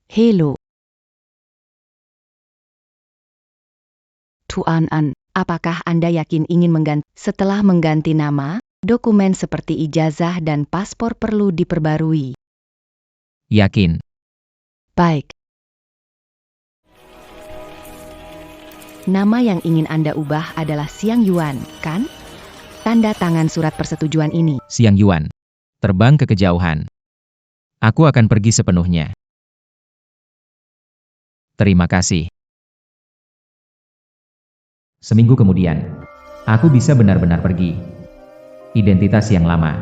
Hello. Tuan An, apakah Anda yakin ingin setelah mengganti nama, dokumen seperti ijazah dan paspor perlu diperbarui? Yakin. Baik. Nama yang ingin Anda ubah adalah Xiang Yuan, kan? Tanda tangan surat persetujuan ini. Xiang Yuan. Terbang ke kejauhan. Aku akan pergi sepenuhnya. Terima kasih. Seminggu kemudian, aku bisa benar-benar pergi. Identitas yang lama.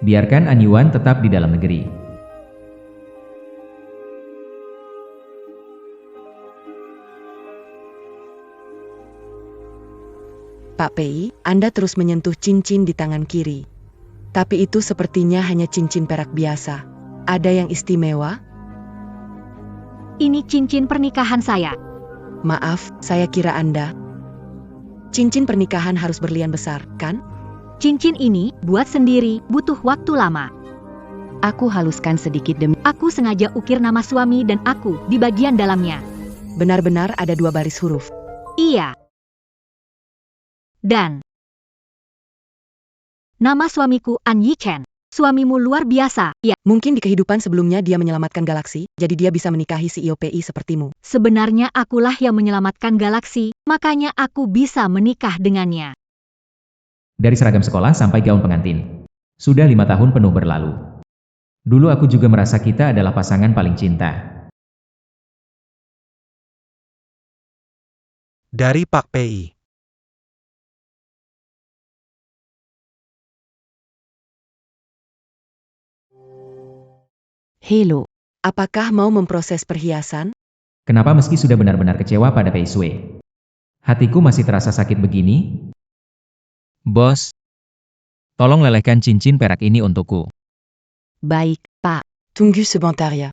Biarkan An Yuan tetap di dalam negeri. Pak Pei, Anda terus menyentuh cincin di tangan kiri. Tapi itu sepertinya hanya cincin perak biasa. Ada yang istimewa? Ini cincin pernikahan saya. Maaf, saya kira Anda. Cincin pernikahan harus berlian besar, kan? Cincin ini buat sendiri, butuh waktu lama. Aku haluskan sedikit demi. Aku sengaja ukir nama suami dan aku di bagian dalamnya. Benar-benar ada 2 baris huruf. Iya. Dan nama suamiku An Yichen. Suamimu luar biasa, ya. Mungkin di kehidupan sebelumnya dia menyelamatkan galaksi, jadi dia bisa menikahi CEO PI sepertimu. Sebenarnya akulah yang menyelamatkan galaksi, makanya aku bisa menikah dengannya. Dari seragam sekolah sampai gaun pengantin. Sudah 5 tahun penuh berlalu. Dulu aku juga merasa kita adalah pasangan paling cinta. Dari Pak Pei. Hello. Apakah mau memproses perhiasan? Kenapa meski sudah benar-benar kecewa pada Pei Sui? Hatiku masih terasa sakit begini? Bos, tolong lelehkan cincin perak ini untukku. Baik, Pak. Tunggu sebentar ya.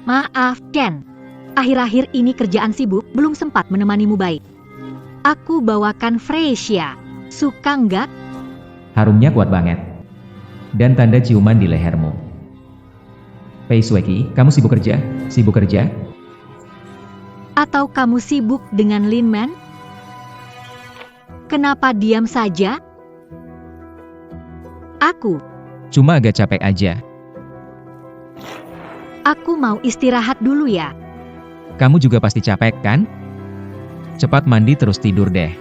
Maaf, Ken. Akhir-akhir ini kerjaan sibuk, belum sempat menemanimu baik. Aku bawakan Freesia. Suka nggak? Harumnya kuat banget. Dan tanda ciuman di lehermu. Pei Sui, kamu sibuk kerja? Sibuk kerja? Atau kamu sibuk dengan Lin Man? Kenapa diam saja? Aku Cuma agak capek aja. Aku mau istirahat dulu ya. Kamu juga pasti capek, kan? Cepat mandi terus tidur deh.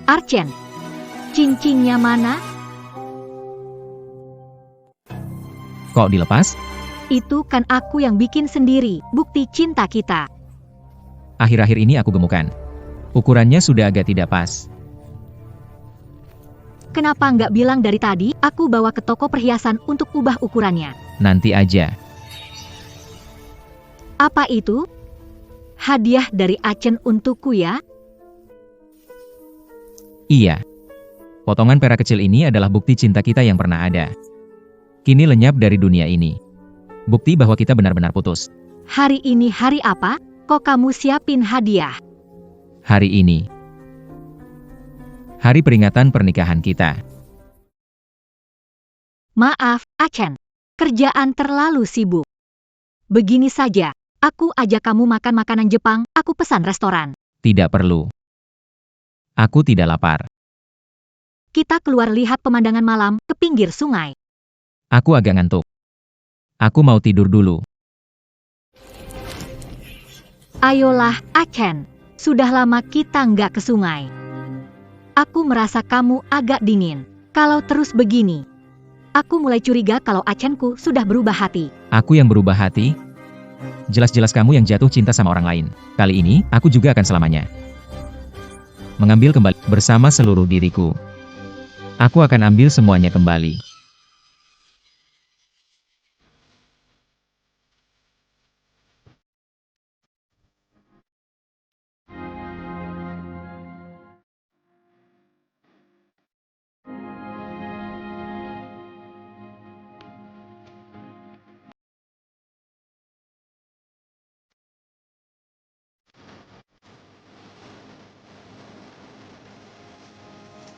Archen, cincinnya mana? Kok dilepas? Itu kan aku yang bikin sendiri, bukti cinta kita. Akhir-akhir ini aku gemukan. Ukurannya sudah agak tidak pas. Kenapa nggak bilang dari tadi, aku bawa ke toko perhiasan untuk ubah ukurannya. Nanti aja. Apa itu? Hadiah dari Archen untukku ya? Iya. Potongan perak kecil ini adalah bukti cinta kita yang pernah ada. Kini lenyap dari dunia ini. Bukti bahwa kita benar-benar putus. Hari ini hari apa? Kok kamu siapin hadiah? Hari ini. Hari peringatan pernikahan kita. Maaf, Archen. Kerjaan terlalu sibuk. Begini saja, aku ajak kamu makan makanan Jepang, aku pesan restoran. Tidak perlu. Aku tidak lapar. Kita keluar lihat pemandangan malam ke pinggir sungai. Aku agak ngantuk. Aku mau tidur dulu. Ayolah, Archen. Sudah lama kita nggak ke sungai. Aku merasa kamu agak dingin. Kalau terus begini, aku mulai curiga kalau Archenku sudah berubah hati. Aku yang berubah hati? Jelas-jelas kamu yang jatuh cinta sama orang lain. Kali ini, aku juga akan selamanya mengambil kembali bersama seluruh diriku. Aku akan ambil semuanya kembali.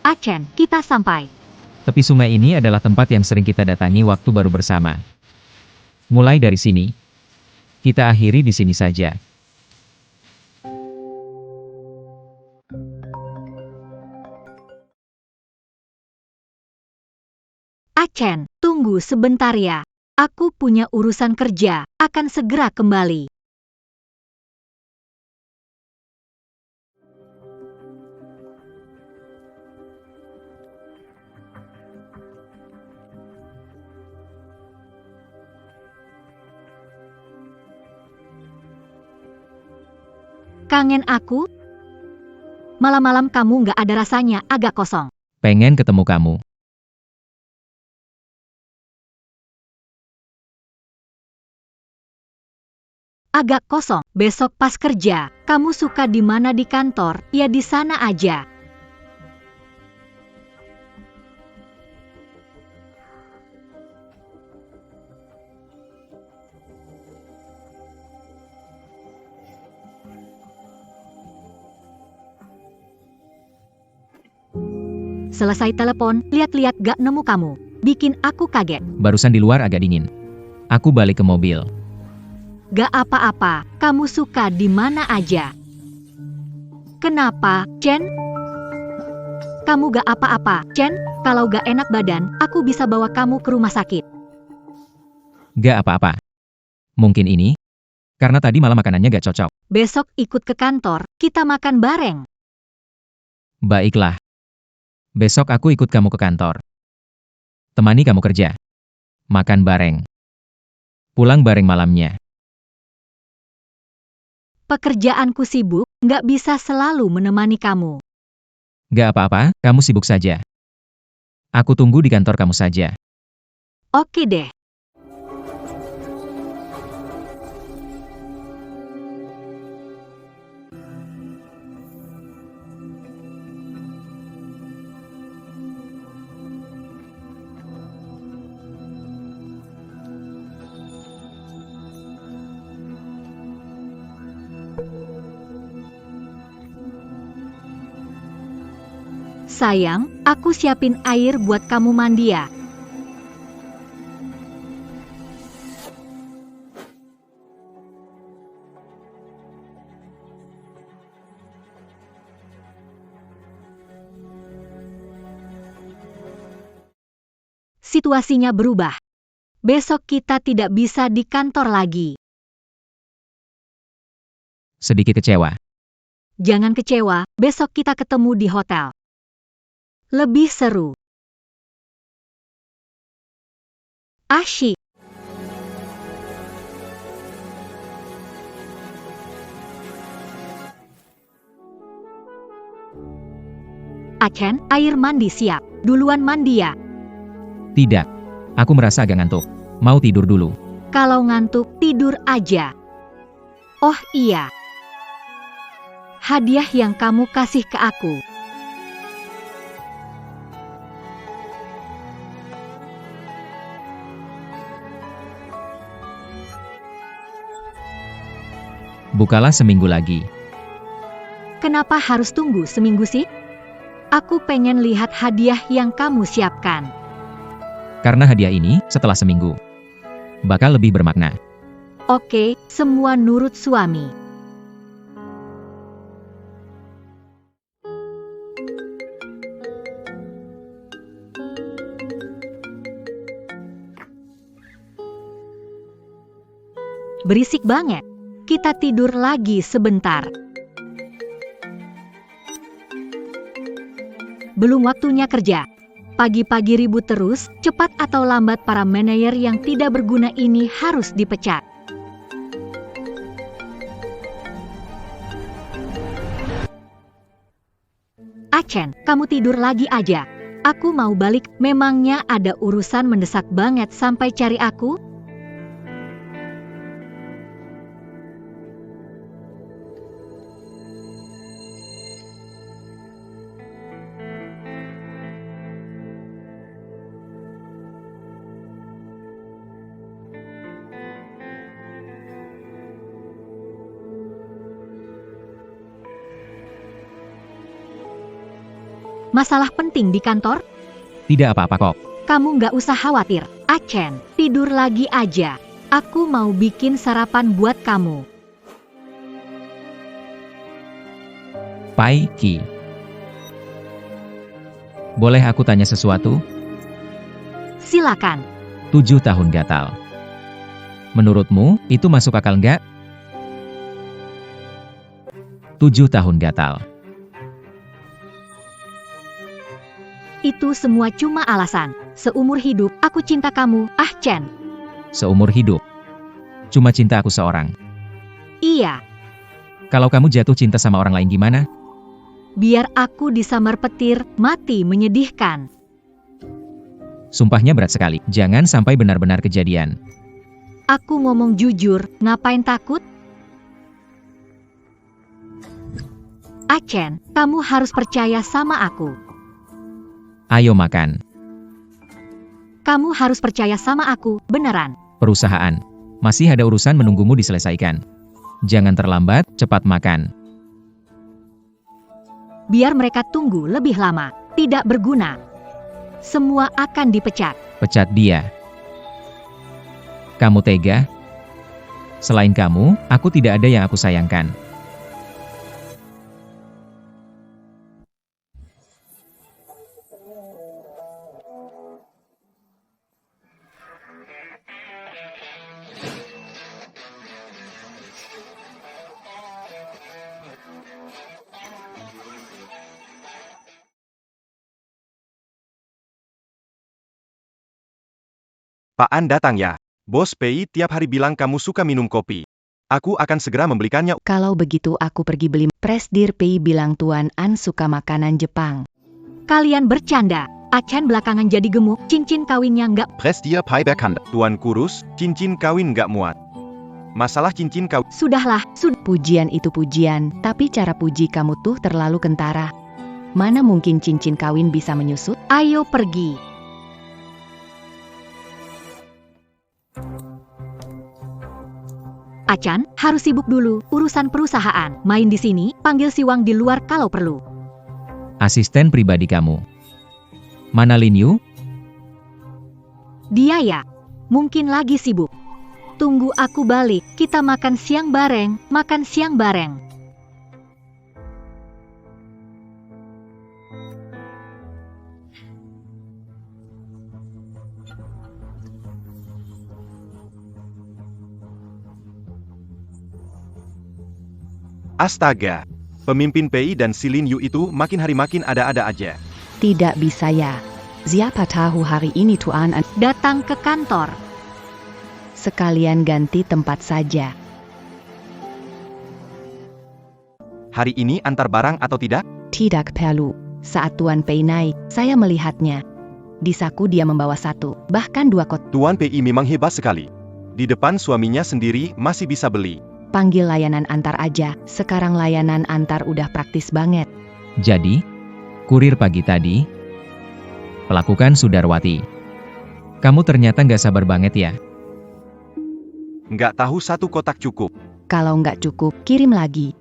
Achen, kita sampai. Tepi sungai ini adalah tempat yang sering kita datangi waktu baru bersama. Mulai dari sini, kita akhiri di sini saja. Achen, tunggu sebentar ya. Aku punya urusan kerja, akan segera kembali. Kangen aku? Malam-malam kamu nggak ada rasanya, agak kosong. Pengen ketemu kamu. Agak kosong. Besok pas kerja, kamu suka di mana di kantor? Ya di sana aja. Selesai telepon, lihat-lihat gak nemu kamu. Bikin aku kaget. Barusan di luar agak dingin. Aku balik ke mobil. Gak apa-apa, kamu suka di mana aja. Kenapa, Chen? Kamu gak apa-apa, Chen. Kalau gak enak badan, aku bisa bawa kamu ke rumah sakit. Gak apa-apa. Mungkin ini, karena tadi malam makanannya gak cocok. Besok ikut ke kantor, kita makan bareng. Baiklah. Besok aku ikut kamu ke kantor. Temani kamu kerja. Makan bareng. Pulang bareng malamnya. Pekerjaanku sibuk, nggak bisa selalu menemani kamu. Gak apa-apa, kamu sibuk saja. Aku tunggu di kantor kamu saja. Oke deh. Sayang, aku siapin air buat kamu mandi ya. Situasinya berubah. Besok kita tidak bisa di kantor lagi. Sedikit kecewa. Jangan kecewa, besok kita ketemu di hotel. Lebih seru. Asyik. Achen, air mandi siap. Duluan mandi ya. Tidak. Aku merasa agak ngantuk. Mau tidur dulu. Kalau ngantuk, tidur aja. Oh iya. Hadiah yang kamu kasih ke aku. Bukalah seminggu lagi. Kenapa harus tunggu seminggu sih? Aku pengen lihat hadiah yang kamu siapkan. Karena hadiah ini, setelah seminggu, bakal lebih bermakna. Oke, semua nurut suami. Berisik banget. Kita tidur lagi sebentar. Belum waktunya kerja. Pagi-pagi ribut terus, cepat atau lambat para manajer yang tidak berguna ini harus dipecat. Achen, kamu tidur lagi aja. Aku mau balik, memangnya ada urusan mendesak banget sampai cari aku? Masalah penting di kantor? Tidak apa-apa kok. Kamu nggak usah khawatir. Achen, tidur lagi aja. Aku mau bikin sarapan buat kamu. Pai Qi. Boleh aku tanya sesuatu? Silakan. 7 tahun gatal. Menurutmu, itu masuk akal nggak? 7 tahun gatal. Itu semua cuma alasan. Seumur hidup, aku cinta kamu, Chen. Seumur hidup. Cuma cinta aku seorang. Iya, Kalau kamu jatuh cinta sama orang lain gimana? biar aku disambar petir, mati menyedihkan. Sumpahnya berat sekali. Jangan sampai benar-benar kejadian. Aku ngomong jujur, ngapain takut? Achen, kamu harus percaya sama aku. Ayo makan. Kamu harus percaya sama aku, beneran. Perusahaan. Masih ada urusan menunggumu diselesaikan. Jangan terlambat, cepat makan. Biar mereka tunggu lebih lama. Tidak berguna. Semua akan dipecat. Pecat dia. Kamu tega? Selain kamu, aku tidak ada yang aku sayangkan. Pak An datang ya. Bos Pei tiap hari bilang kamu suka minum kopi. Aku akan segera membelikannya. Kalau begitu aku pergi beli. Presdir Pei bilang Tuan An suka makanan Jepang. Kalian bercanda. Achen belakangan jadi gemuk, cincin kawinnya nggak. Presdir Pai berkanda. Tuan kurus, cincin kawin nggak muat. Masalah cincin kawin. Sudahlah, sudah. Pujian itu pujian, tapi cara puji kamu tuh terlalu kentara. Mana mungkin cincin kawin bisa menyusut? Ayo pergi. Acan, harus sibuk dulu, urusan perusahaan. Main di sini, panggil si Wang di luar kalau perlu. Asisten pribadi kamu. Mana Lin Yu? Dia ya, mungkin lagi sibuk. Tunggu aku balik, kita makan siang bareng, makan siang bareng. Astaga. Pemimpin Pei dan si Lin Yu itu makin hari makin ada-ada aja. Tidak bisa ya. Siapa tahu hari ini Tuan An Datang ke kantor. sekalian ganti tempat saja. Hari ini antar barang atau tidak? Tidak perlu. Saat Tuan Pei naik, saya melihatnya. Di saku dia membawa 1, bahkan 2 kotak. Tuan Pei memang hebat sekali. Di depan suaminya sendiri masih bisa beli. Panggil layanan antar aja. Sekarang layanan antar udah praktis banget. Jadi, kurir pagi tadi, pelakukan Sudarwati. Kamu ternyata nggak sabar banget ya. Nggak tahu 1 kotak cukup. Kalau nggak cukup, kirim lagi.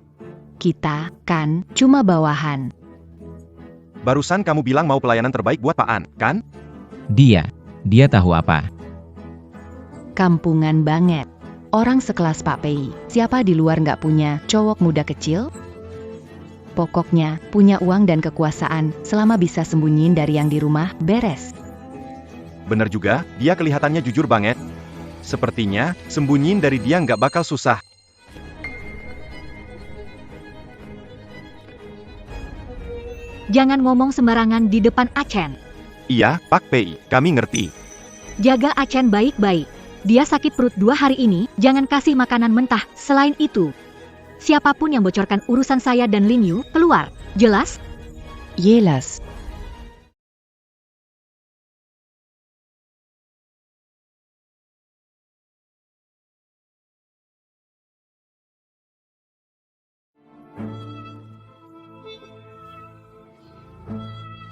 Kita, kan, cuma bawahan. Barusan kamu bilang mau pelayanan terbaik buat Pak An, kan? Dia tahu apa? Kampungan banget. Orang sekelas Pak Pei, siapa di luar nggak punya cowok muda kecil? Pokoknya, punya uang dan kekuasaan, selama bisa sembunyiin dari yang di rumah, beres. Bener juga, dia kelihatannya jujur banget. Sepertinya, sembunyiin dari dia nggak bakal susah. Jangan ngomong sembarangan di depan Achen. Iya, Pak Pei, kami ngerti. Jaga Achen baik-baik. Dia sakit perut 2 hari ini, jangan kasih makanan mentah. Selain itu, siapapun yang bocorkan urusan saya dan Lin Yu, keluar. Jelas? Yelas.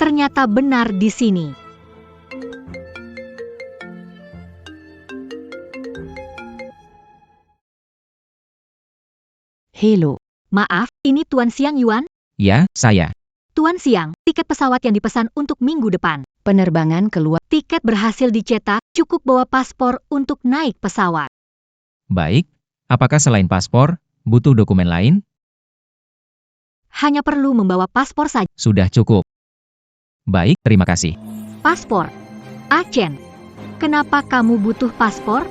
Ternyata benar di sini. Hello. Maaf, ini Tuan Xiang Yuan? Ya, saya. Tuan Siang, tiket pesawat yang dipesan untuk minggu depan. Penerbangan keluar. Tiket berhasil dicetak, cukup bawa paspor untuk naik pesawat. Baik, apakah selain paspor, butuh dokumen lain? Hanya perlu membawa paspor saja. Sudah cukup. Baik, terima kasih. Paspor. Achen, kenapa kamu butuh paspor?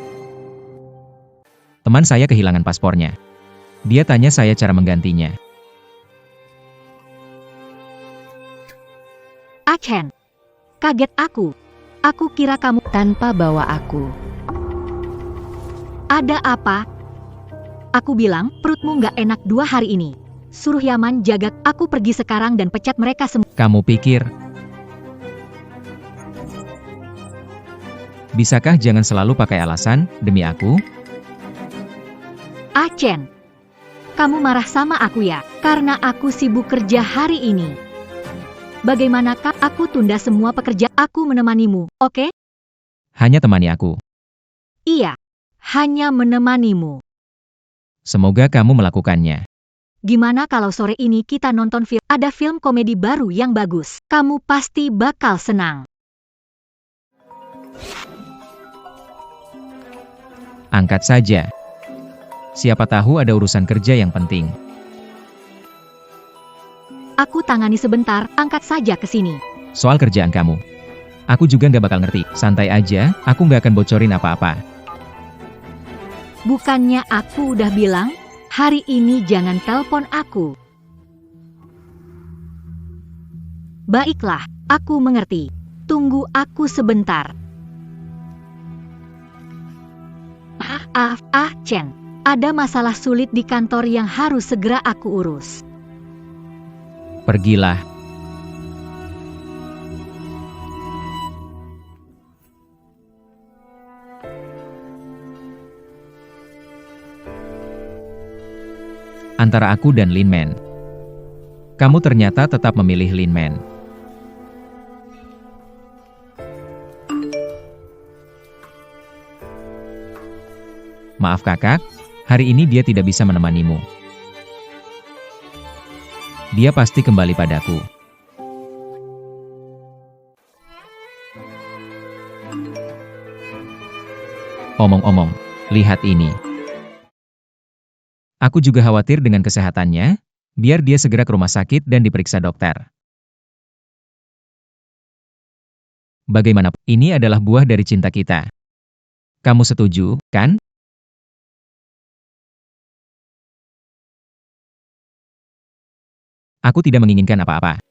Teman saya kehilangan paspornya. Dia tanya saya cara menggantinya. Achen, kaget aku. Aku kira kamu Tanpa bawa aku. ada apa? Aku bilang, perutmu nggak enak 2 hari ini. Suruh Yaman jaga, aku pergi sekarang dan pecat mereka semua. Kamu pikir? Bisakah jangan selalu pakai alasan, demi aku? Achen, kamu marah sama aku ya, karena aku sibuk kerja hari ini. Bagaimanakah aku tunda semua pekerjaan? Aku menemanimu, oke? Hanya temani aku. Iya, hanya menemanimu. Semoga kamu melakukannya. Gimana kalau sore ini kita nonton film? Ada film komedi baru yang bagus. Kamu pasti bakal senang. Angkat saja. Siapa tahu ada urusan kerja yang penting. Aku tangani sebentar, angkat saja ke sini. Soal kerjaan kamu. Aku juga nggak bakal ngerti. Santai aja, aku nggak akan bocorin apa-apa. Bukannya aku udah bilang, hari ini jangan telepon aku. Baiklah, aku mengerti. Tunggu aku sebentar. Chen. Ada masalah sulit di kantor yang harus segera aku urus. Pergilah. Antara aku dan Lin Man. Kamu ternyata tetap memilih Lin Man. Maaf kakak, hari ini dia tidak bisa menemanimu. Dia pasti kembali padaku. Omong-omong, lihat ini. Aku juga khawatir dengan kesehatannya, biar dia segera ke rumah sakit dan diperiksa dokter. Bagaimanapun, ini adalah buah dari cinta kita. Kamu setuju, kan? Aku tidak menginginkan apa-apa.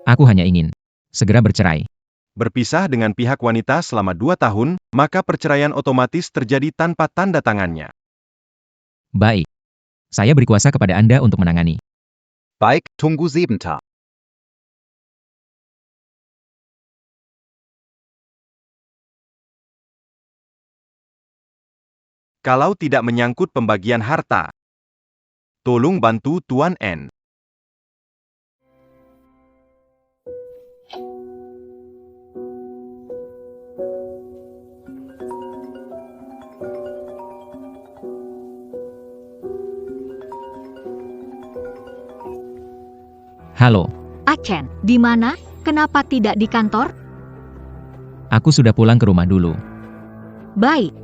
Aku hanya ingin segera bercerai. Berpisah dengan pihak wanita selama 2 tahun, maka perceraian otomatis terjadi tanpa tanda tangannya. Baik. Saya beri kuasa kepada Anda untuk menangani. Baik, tunggu sebentar. Kalau tidak menyangkut pembagian harta, tolong bantu Tuan N. Halo, Achen, di mana? Kenapa tidak di kantor? aku sudah pulang ke rumah dulu. Baik.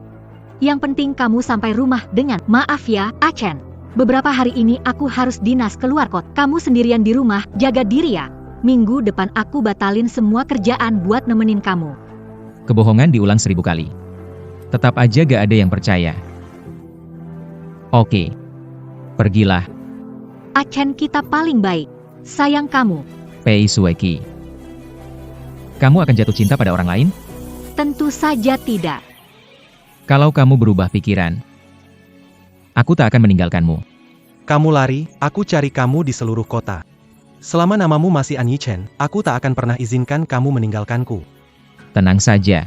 Yang penting kamu sampai rumah dengan maaf ya, Achen. Beberapa hari ini aku harus dinas keluar kota. Kamu sendirian di rumah, jaga diri ya. Minggu depan aku batalin semua kerjaan buat nemenin kamu. Kebohongan diulang 1000 kali. Tetap aja gak ada yang percaya. Oke. Pergilah, Achen kita paling baik. Sayang kamu. Pei Sueki. Kamu akan jatuh cinta pada orang lain? Tentu saja tidak. Kalau kamu berubah pikiran, aku tak akan meninggalkanmu. Kamu lari, aku cari kamu di seluruh kota. Selama namamu masih An Yichen, aku tak akan pernah izinkan kamu meninggalkanku. Tenang saja.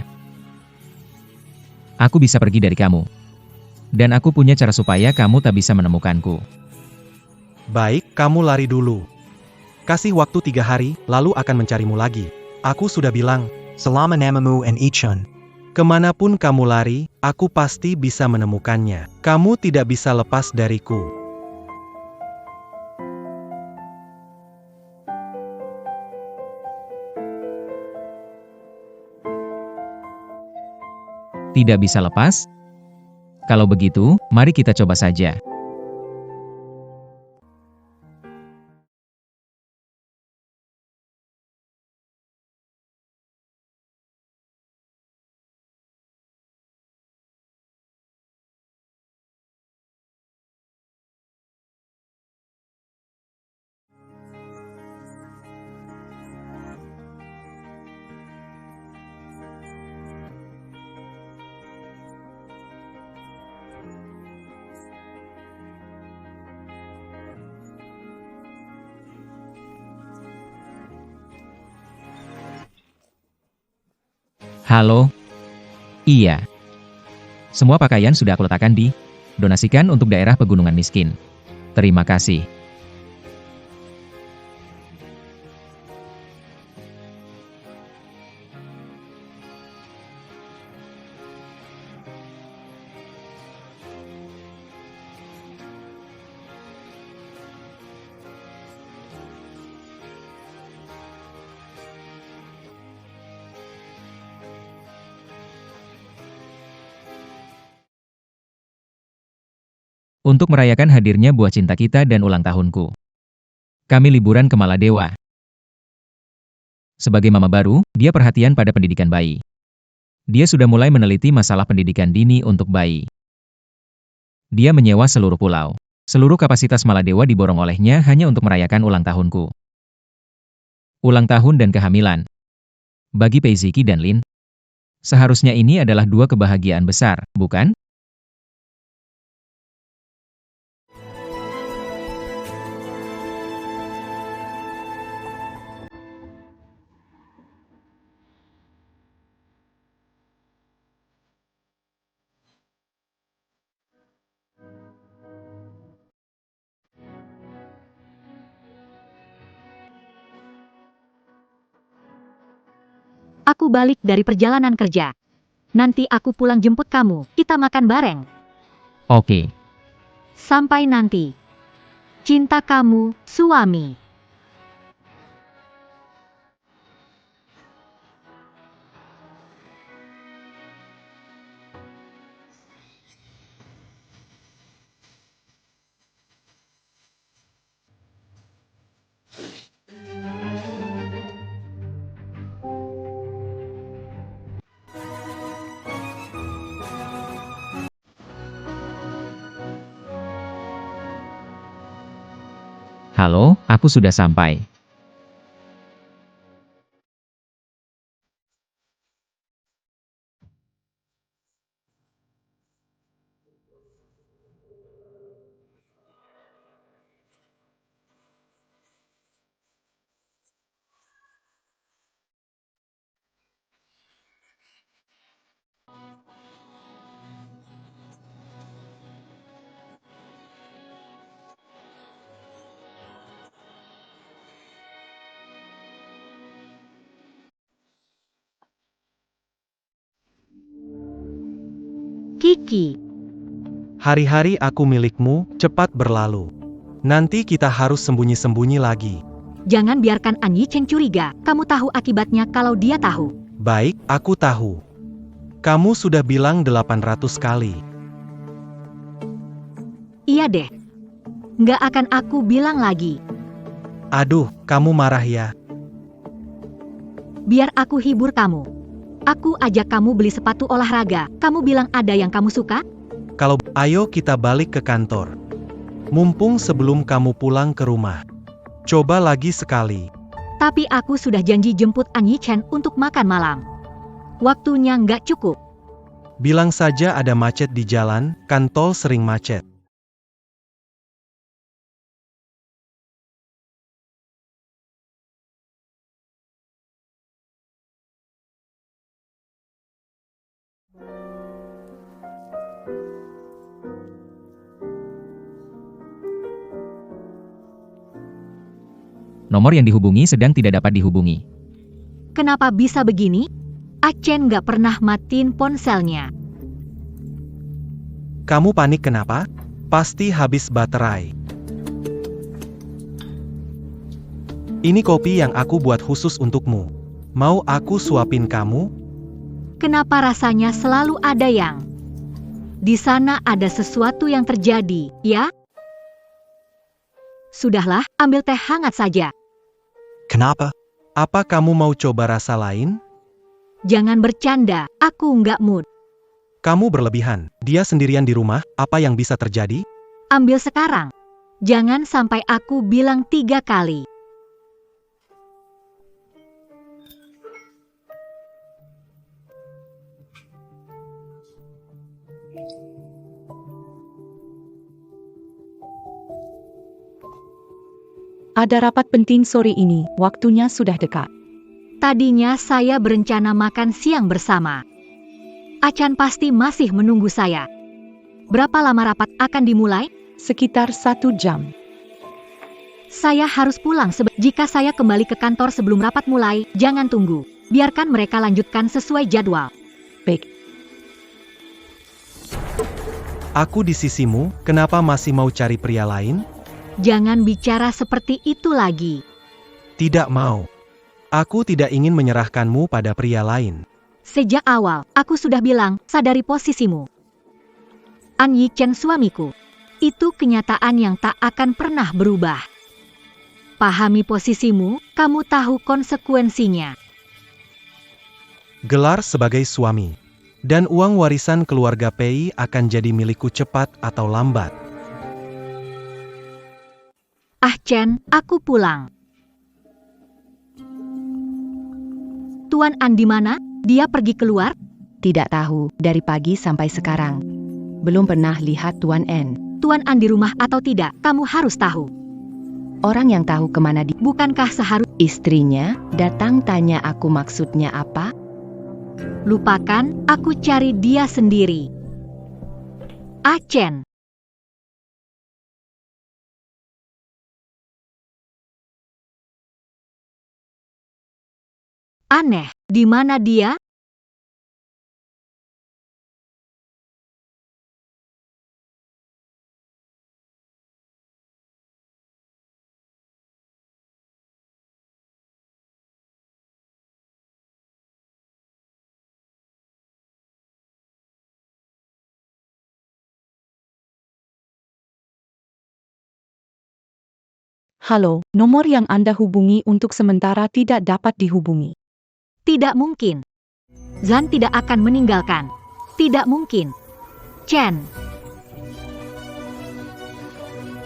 Aku bisa pergi dari kamu. Dan aku punya cara supaya kamu tak bisa menemukanku. Baik, kamu lari dulu. Kasih waktu 3 hari, lalu akan mencarimu lagi. Aku sudah bilang, Selama namamu An Yichen. kemanapun kamu lari, aku pasti bisa menemukannya. Kamu tidak bisa lepas dariku. Tidak bisa lepas? Kalau begitu, mari kita coba saja. Halo? Iya. Semua pakaian sudah aku letakkan di donasikan untuk daerah pegunungan miskin. Terima kasih. Untuk merayakan hadirnya buah cinta kita dan ulang tahunku, kami liburan ke Maladewa. Sebagai mama baru, dia perhatian pada pendidikan bayi. Dia sudah mulai meneliti masalah pendidikan dini untuk bayi. Dia menyewa seluruh pulau. Seluruh kapasitas Maladewa diborong olehnya hanya untuk merayakan ulang tahunku. Ulang tahun dan kehamilan. Bagi Peiziki dan Lin, seharusnya ini adalah dua kebahagiaan besar, bukan? Aku balik dari perjalanan kerja. Nanti aku pulang jemput kamu, kita makan bareng. Oke. Sampai nanti. Cinta kamu, suami. Halo, aku sudah sampai. Kiki. Hari-hari aku milikmu, cepat berlalu. Nanti kita harus sembunyi-sembunyi lagi. Jangan biarkan An Yichen curiga, kamu tahu akibatnya kalau dia tahu. Baik, aku tahu. Kamu sudah bilang 800 kali. Iya deh. Nggak akan aku bilang lagi. Aduh, kamu marah ya. Biar aku hibur kamu. Aku ajak kamu beli sepatu olahraga, kamu bilang ada yang kamu suka? Kalau ayo kita balik ke kantor. Mumpung sebelum kamu pulang ke rumah. Coba lagi sekali. Tapi aku sudah janji jemput An Yichen untuk makan malam. Waktunya nggak cukup. Bilang saja ada macet di jalan, kan tol sering macet. Nomor yang dihubungi sedang tidak dapat dihubungi. Kenapa bisa begini? Achen nggak pernah matiin ponselnya. Kamu panik kenapa? Pasti habis baterai. Ini kopi yang aku buat khusus untukmu. Mau aku suapin kamu? Kenapa rasanya selalu ada yang... Di sana ada sesuatu yang terjadi, ya? Sudahlah, ambil teh hangat saja. Kenapa? Apa kamu mau coba rasa lain? Jangan bercanda, aku nggak mood. Kamu berlebihan. Dia sendirian di rumah, apa yang bisa terjadi? Ambil sekarang. Jangan sampai aku bilang 3 kali. Ada rapat penting sore ini, waktunya sudah dekat. Tadinya saya berencana makan siang bersama. Achan pasti masih menunggu saya. Berapa lama rapat akan dimulai? Sekitar 1 jam. Saya harus pulang jika saya kembali ke kantor sebelum rapat mulai, jangan tunggu. Biarkan mereka lanjutkan sesuai jadwal. Baik. Aku di sisimu, kenapa masih mau cari pria lain? Jangan bicara seperti itu lagi. Tidak mau. Aku tidak ingin menyerahkanmu pada pria lain. Sejak awal, aku sudah bilang, sadari posisimu. An Yi-chen suamiku. Itu kenyataan yang tak akan pernah berubah. Pahami posisimu, kamu tahu konsekuensinya. Gelar sebagai suami. Dan uang warisan keluarga Pei akan jadi milikku cepat atau lambat. Ah Chen, aku pulang. Tuan An di mana? Dia pergi keluar? Tidak tahu, dari pagi sampai sekarang. Belum pernah lihat Tuan N. Tuan An di rumah atau tidak, kamu harus tahu. Orang yang tahu kemana dia. Bukankah seharusnya Istrinya datang tanya aku maksudnya apa? lupakan, aku cari dia sendiri. Ah Chen. Aneh, di mana dia? Halo, nomor yang Anda hubungi untuk sementara tidak dapat dihubungi. Tidak mungkin. Zhan tidak akan meninggalkan. Tidak mungkin. Chen.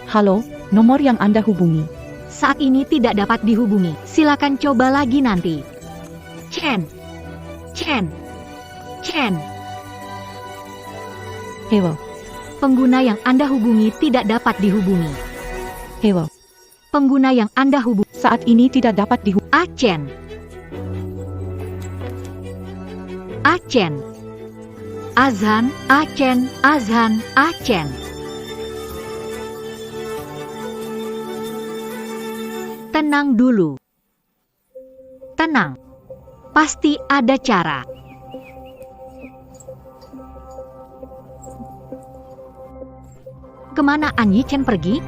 Halo, nomor yang Anda hubungi. Saat ini tidak dapat dihubungi. Silakan coba lagi nanti. Chen. Chen. Chen. Halo, Pengguna yang Anda hubungi tidak dapat dihubungi. halo. Pengguna yang Anda hubungi. Saat ini tidak dapat dihubungi. Ah Chen. Ah Chen. Azhan, Ah Chen, Azhan, Ah Chen. Tenang dulu. Tenang. Pasti ada cara. Kemana An Yi-chen pergi?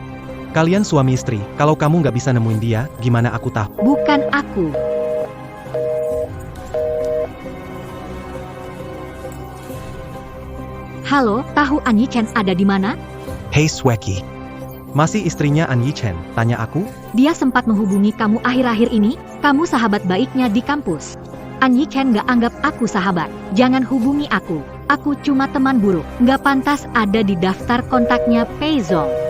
Kalian suami istri, kalau kamu nggak bisa nemuin dia, gimana aku tahu? Bukan aku. Halo, tahu An Yi-chen ada di mana? Hey Sweki. Masih istrinya An Yi-chen, tanya aku? Dia sempat menghubungi kamu akhir-akhir ini? Kamu sahabat baiknya di kampus. An Yi-chen nggak anggap aku sahabat. Jangan hubungi aku. Aku cuma teman buruk. Nggak pantas ada di daftar kontaknya Pei Zong.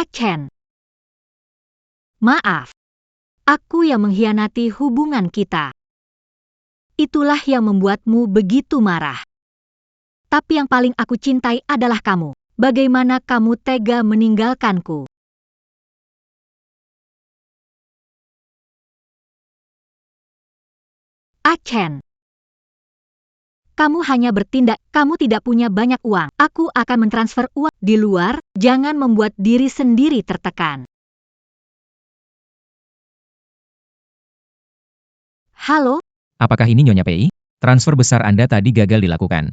Ah Chen. Maaf. Aku yang mengkhianati hubungan kita. Itulah yang membuatmu begitu marah. Tapi yang paling aku cintai adalah kamu. Bagaimana kamu tega meninggalkanku? Achen. Kamu hanya bertindak, kamu tidak punya banyak uang. Aku akan mentransfer uang di luar, jangan membuat diri sendiri tertekan. Halo, Apakah ini Nyonya Pei? Transfer besar Anda tadi gagal dilakukan.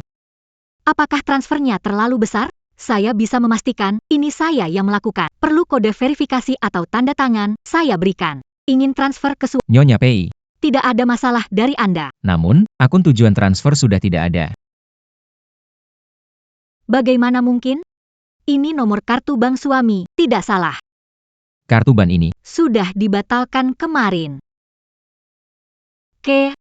apakah transfernya terlalu besar? Saya bisa memastikan, ini saya yang melakukan. Perlu kode verifikasi atau tanda tangan, saya berikan. Ingin transfer ke Nyonya Pei. Tidak ada masalah dari Anda. Namun, akun tujuan transfer sudah tidak ada. Bagaimana mungkin? Ini nomor kartu bank suami, tidak salah. Kartu ban ini. Sudah dibatalkan kemarin. Oke.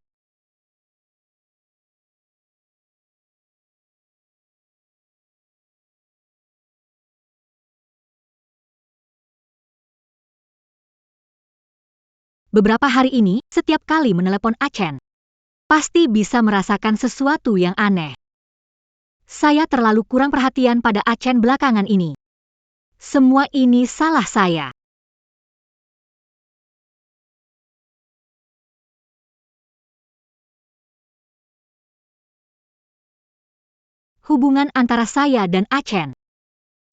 Beberapa hari ini, setiap kali menelepon Achen, pasti bisa merasakan sesuatu yang aneh. Saya terlalu kurang perhatian pada Achen belakangan ini. Semua ini salah saya. Hubungan antara saya dan Achen.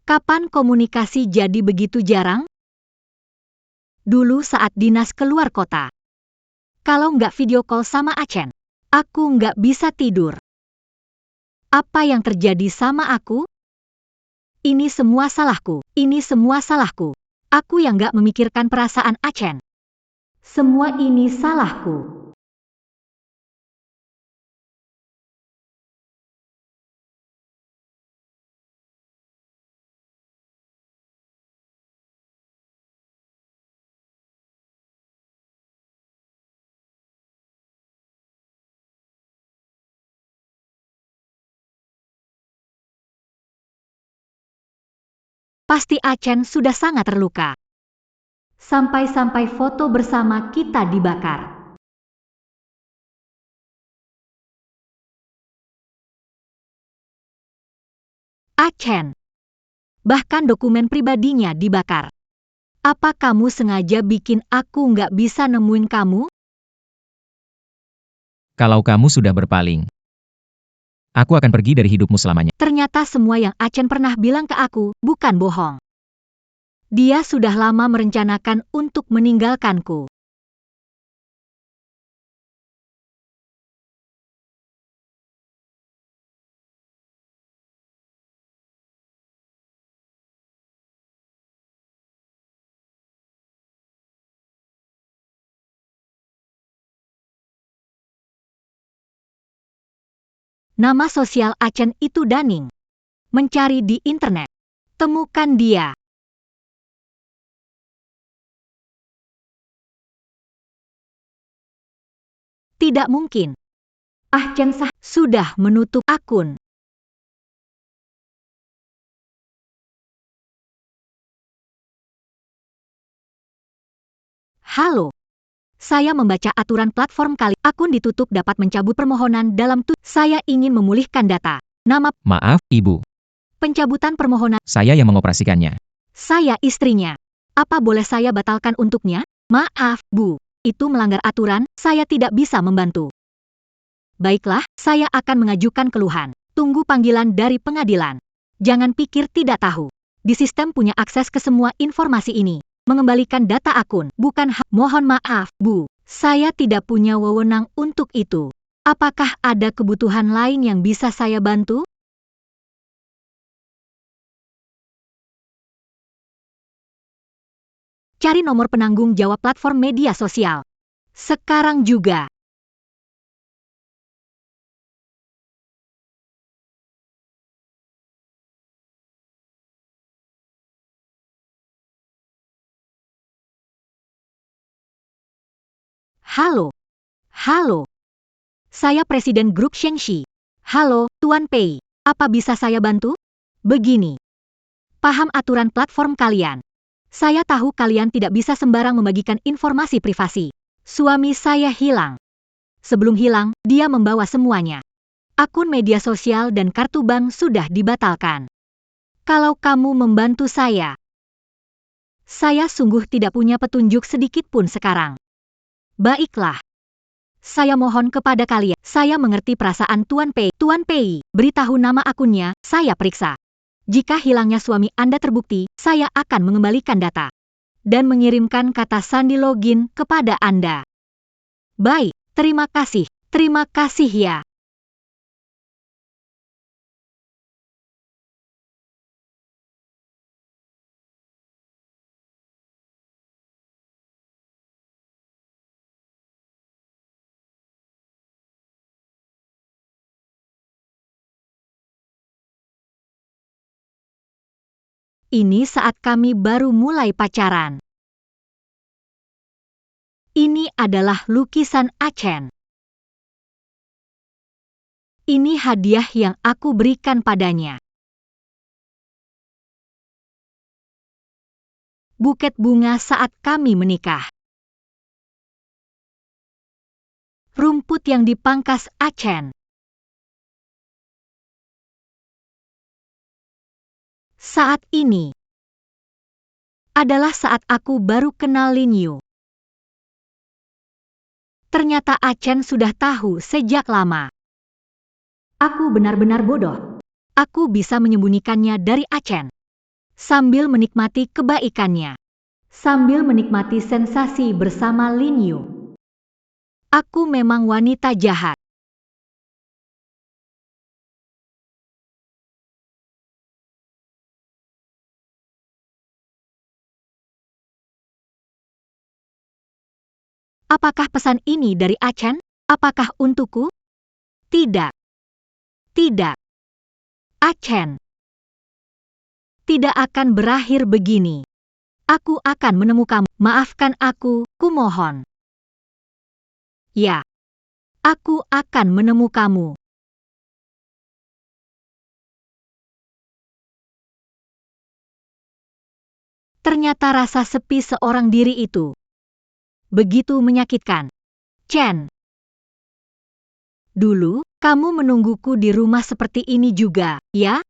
Kapan komunikasi jadi begitu jarang? Dulu saat dinas keluar kota. Kalau nggak video call sama Achen, aku nggak bisa tidur. Apa yang terjadi sama aku? Ini semua salahku. Ini semua salahku. Aku yang nggak memikirkan perasaan Achen. Semua ini salahku. Pasti Achen sudah sangat terluka. Sampai-sampai foto bersama kita dibakar. Achen. Bahkan dokumen pribadinya dibakar. Apa kamu sengaja bikin aku nggak bisa nemuin kamu? Kalau kamu sudah berpaling, aku akan pergi dari hidupmu selamanya. Ternyata semua yang Achen pernah bilang ke aku, bukan bohong. Dia sudah lama merencanakan untuk meninggalkanku. Nama sosial Achen itu Daning. Mencari di internet. Temukan dia. Tidak mungkin. Achen sudah menutup akun. Halo. Saya membaca aturan platform kali. Akun ditutup dapat mencabut permohonan dalam saya ingin memulihkan data. Nama, Maaf, Ibu. pencabutan permohonan. Saya yang mengoperasikannya. Saya istrinya. Apa boleh saya batalkan untuknya? Maaf, Bu. Itu melanggar aturan, saya tidak bisa membantu. Baiklah, saya akan mengajukan keluhan. Tunggu panggilan dari pengadilan. Jangan pikir tidak tahu. Di sistem punya akses ke semua informasi ini. Mengembalikan data akun, bukan hak. Mohon maaf, Bu. Saya tidak punya wewenang untuk itu. Apakah ada kebutuhan lain yang bisa saya bantu? Cari nomor penanggung jawab platform media sosial. Sekarang juga. Halo. Halo. Saya Presiden Grup Shengxi. Halo, Tuan Pei. Apa bisa saya bantu? Begini. Paham aturan platform kalian. Saya tahu kalian tidak bisa sembarang membagikan informasi privasi. Suami saya hilang. Sebelum hilang, dia membawa semuanya. Akun media sosial dan kartu bank sudah dibatalkan. Kalau kamu membantu saya sungguh tidak punya petunjuk sedikit pun sekarang. Baiklah. Saya mohon kepada kalian. Saya mengerti perasaan Tuan Pei. Tuan Pei, beritahu nama akunnya, saya periksa. Jika hilangnya suami Anda terbukti, saya akan mengembalikan data dan mengirimkan kata sandi login kepada Anda. Baik, terima kasih. Terima kasih ya. Ini saat kami baru mulai pacaran. Ini adalah lukisan Achen. Ini hadiah yang aku berikan padanya. Buket bunga saat kami menikah. Rumput yang dipangkas Achen. Saat ini adalah saat aku baru kenal Lin Yu. Ternyata Achen sudah tahu sejak lama. Aku benar-benar bodoh. Aku bisa menyembunyikannya dari Achen. Sambil menikmati kebaikannya. Sambil menikmati sensasi bersama Lin Yu. Aku memang wanita jahat. Apakah pesan ini dari Achen? Apakah untukku? Tidak. Tidak. Achen. Tidak akan berakhir begini. Aku akan menemukanmu. Maafkan aku, kumohon. Ya. Aku akan menemukanmu. Ternyata rasa sepi seorang diri itu begitu menyakitkan. Chen. Dulu, kamu menungguku di rumah seperti ini juga, ya?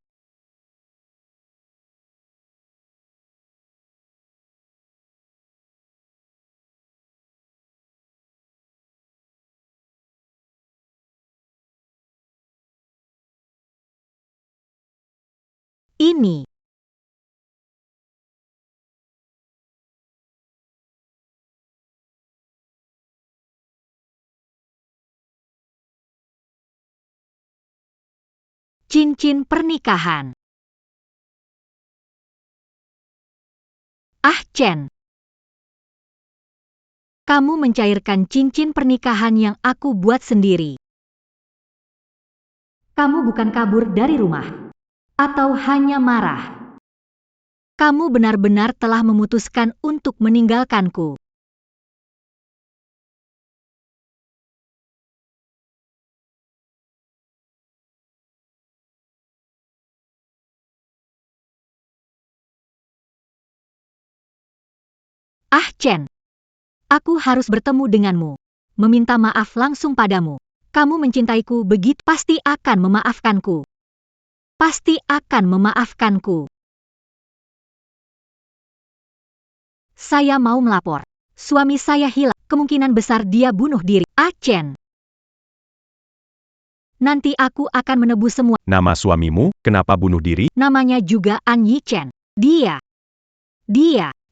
Ini. Cincin pernikahan. Ah, Chen. Kamu mencairkan cincin pernikahan yang aku buat sendiri. Kamu bukan kabur dari rumah. Atau hanya marah. Kamu benar-benar telah memutuskan untuk meninggalkanku. Ah, Chen. Aku harus bertemu denganmu. Meminta maaf langsung padamu. Kamu mencintaiku begitu, pasti akan memaafkanku. Pasti akan memaafkanku. Saya mau melapor. Suami saya hilang. Kemungkinan besar dia bunuh diri. Ah, Chen. Nanti aku akan menebus semua. Nama suamimu, kenapa bunuh diri? Namanya juga An Yi Chen. Dia.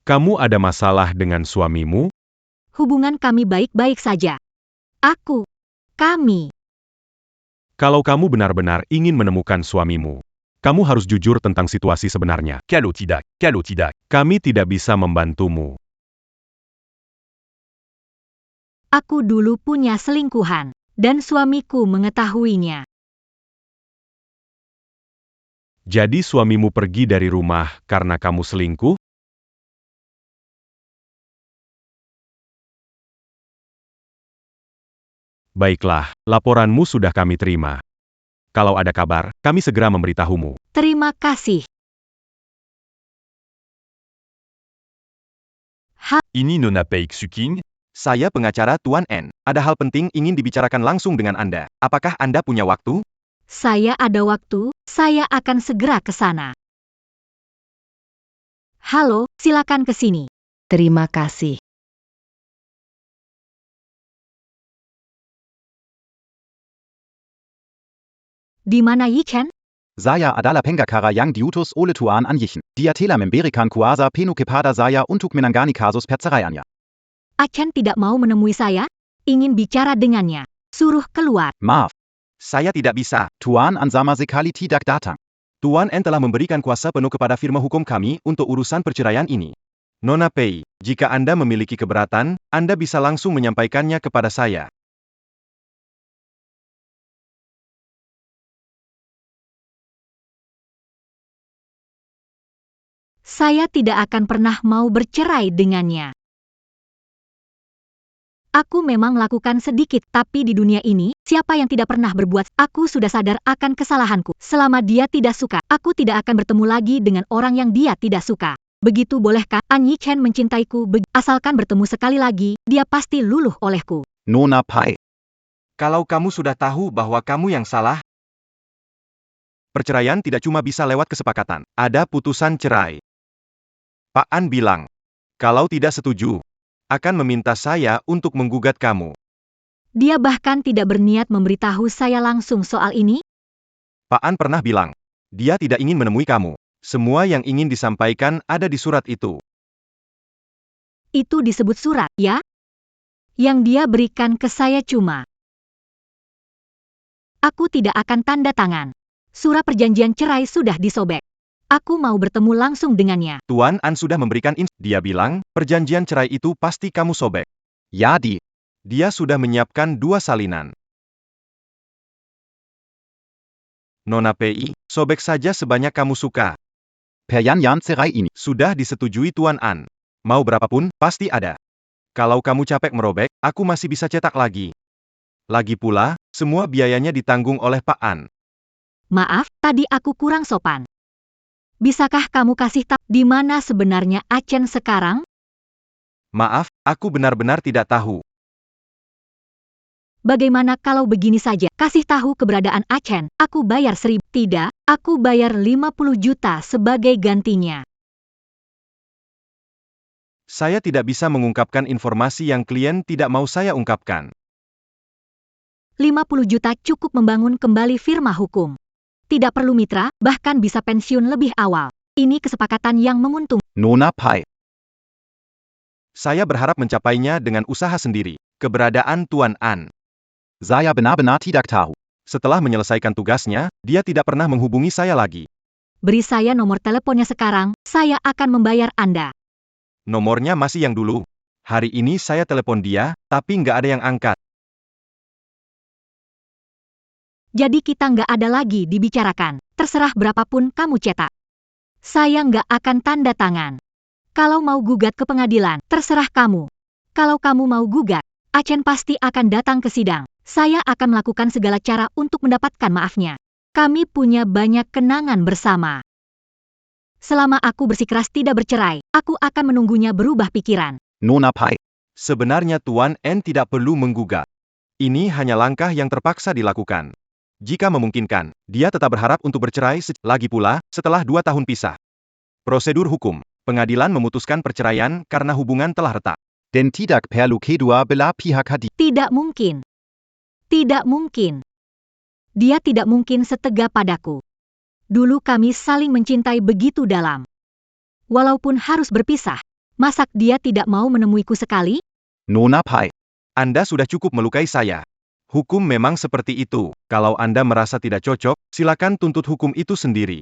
Kamu ada masalah dengan suamimu? Hubungan kami baik-baik saja. Kami. Kalau kamu benar-benar ingin menemukan suamimu, kamu harus jujur tentang situasi sebenarnya. Kalau tidak, kami tidak bisa membantumu. Aku dulu punya selingkuhan, dan suamiku mengetahuinya. Jadi suamimu pergi dari rumah karena kamu selingkuh? Baiklah, laporanmu sudah kami terima. Kalau ada kabar, kami segera memberitahumu. Terima kasih. Ini Nona Pei Xuqing. Saya pengacara Tuan N. Ada hal penting ingin dibicarakan langsung dengan Anda. Apakah Anda punya waktu? Saya ada waktu, saya akan segera ke sana. Halo, silakan ke sini. Terima kasih. Di mana Yichen? Saya adalah penggakara yang diutus oleh Tuan An Yichen. Dia telah memberikan kuasa penuh kepada saya untuk menangani kasus perceraiannya. Achen tidak mau menemui saya? Ingin bicara dengannya. Suruh keluar. Maaf, Saya tidak bisa. Tuan An sama sekali tidak datang. Tuan N telah memberikan kuasa penuh kepada firma hukum kami untuk urusan perceraian ini. Nona Pei, jika Anda memiliki keberatan, Anda bisa langsung menyampaikannya kepada saya. Saya tidak akan pernah mau bercerai dengannya. Aku memang lakukan sedikit, tapi di dunia ini, siapa yang tidak pernah berbuat? Aku sudah sadar akan kesalahanku. Selama dia tidak suka, aku tidak akan bertemu lagi dengan orang yang dia tidak suka. Begitu bolehkah An Yichen mencintaiku? Asalkan bertemu sekali lagi, dia pasti luluh olehku. Nona Pai. Kalau kamu sudah tahu bahwa kamu yang salah, perceraian tidak cuma bisa lewat kesepakatan. Ada putusan cerai. Pak An bilang, kalau tidak setuju, akan meminta saya untuk menggugat kamu. Dia bahkan tidak berniat memberitahu saya langsung soal ini. Pak An pernah bilang, dia tidak ingin menemui kamu. Semua yang ingin disampaikan ada di surat itu. Itu disebut surat, ya? Yang dia berikan ke saya cuma. Aku tidak akan tanda tangan. Surat perjanjian cerai sudah disobek. Aku mau bertemu langsung dengannya. Tuan An sudah memberikan dia bilang, perjanjian cerai itu pasti kamu sobek. Ya Dia sudah menyiapkan 2 salinan. Nona Pei, sobek saja sebanyak kamu suka. perjanjian cerai ini. Sudah disetujui Tuan An. Mau berapapun, pasti ada. Kalau kamu capek merobek, aku masih bisa cetak lagi. Lagi pula, semua biayanya ditanggung oleh Pak An. Maaf, tadi aku kurang sopan. Bisakah kamu kasih tahu di mana sebenarnya Achen sekarang? Maaf, aku benar-benar tidak tahu. Bagaimana kalau begini saja? Kasih tahu keberadaan Achen. Aku bayar 1.000. Tidak, aku bayar 50 juta sebagai gantinya. Saya tidak bisa mengungkapkan informasi yang klien tidak mau saya ungkapkan. 50 juta cukup membangun kembali firma hukum. Tidak perlu mitra, bahkan bisa pensiun lebih awal. Ini kesepakatan yang menguntungkan. Nona Pai. Saya berharap mencapainya dengan usaha sendiri. Keberadaan Tuan An. Saya benar-benar tidak tahu. Setelah menyelesaikan tugasnya, dia tidak pernah menghubungi saya lagi. Beri saya nomor teleponnya sekarang, saya akan membayar Anda. Nomornya masih yang dulu. Hari ini saya telepon dia, tapi nggak ada yang angkat. Jadi kita nggak ada lagi dibicarakan. Terserah berapapun kamu cetak. Saya nggak akan tanda tangan. Kalau mau gugat ke pengadilan, terserah kamu. Kalau kamu mau gugat, Achen pasti akan datang ke sidang. Saya akan melakukan segala cara untuk mendapatkan maafnya. Kami punya banyak kenangan bersama. Selama aku bersikeras tidak bercerai, aku akan menunggunya berubah pikiran. Nona Pai. Sebenarnya Tuan N tidak perlu menggugat. Ini hanya langkah yang terpaksa dilakukan. Jika memungkinkan, dia tetap berharap untuk bercerai lagi pula, setelah 2 tahun pisah. Prosedur hukum. Pengadilan memutuskan perceraian karena hubungan telah retak. Dan tidak perlu kedua belah pihak hadir. Tidak mungkin. Tidak mungkin. Dia tidak mungkin setegak padaku. Dulu kami saling mencintai begitu dalam. Walaupun harus berpisah, masak dia tidak mau menemuiku sekali? Nona Pai. Anda sudah cukup melukai saya. Hukum memang seperti itu. Kalau Anda merasa tidak cocok, silakan tuntut hukum itu sendiri.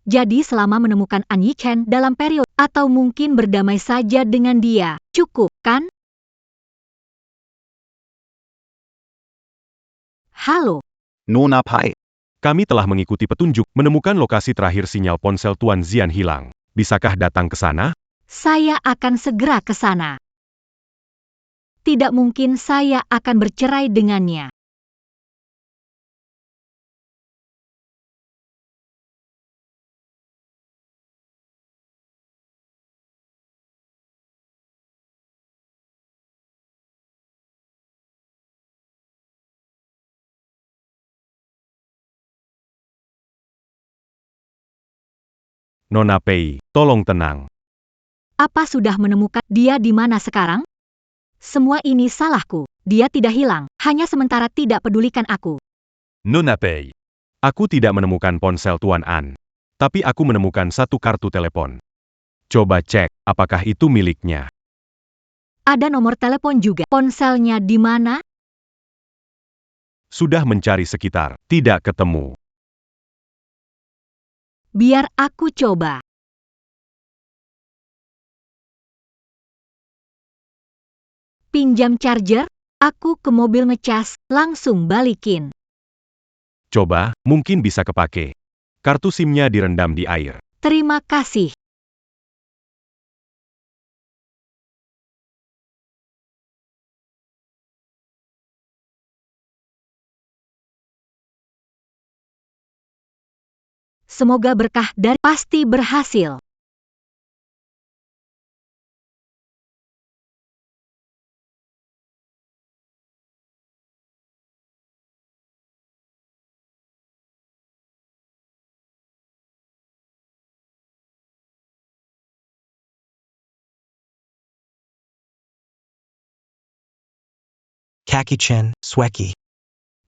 Jadi selama menemukan An Yichen dalam periode, atau mungkin berdamai saja dengan dia, cukup, kan? Halo. Nona Pai. Kami telah mengikuti petunjuk, menemukan lokasi terakhir sinyal ponsel Tuan Zian hilang. Bisakah datang ke sana? Saya akan segera ke sana. Tidak mungkin saya akan bercerai dengannya. Nona Pei, tolong tenang. Apa sudah menemukan dia di mana sekarang? Semua ini salahku. Dia tidak hilang, hanya sementara tidak pedulikan aku. Nona Pei. Aku tidak menemukan ponsel Tuan An. Tapi aku menemukan satu kartu telepon. Coba cek, apakah itu miliknya? Ada nomor telepon juga. Ponselnya di mana? Sudah mencari sekitar, tidak ketemu. Biar aku coba. Pinjam charger? Aku ke mobil ngecas, langsung balikin. Coba, mungkin bisa kepake. Kartu SIM-nya direndam di air. Terima kasih. Semoga berkah dan pasti berhasil. Kaki-chan, Sweki.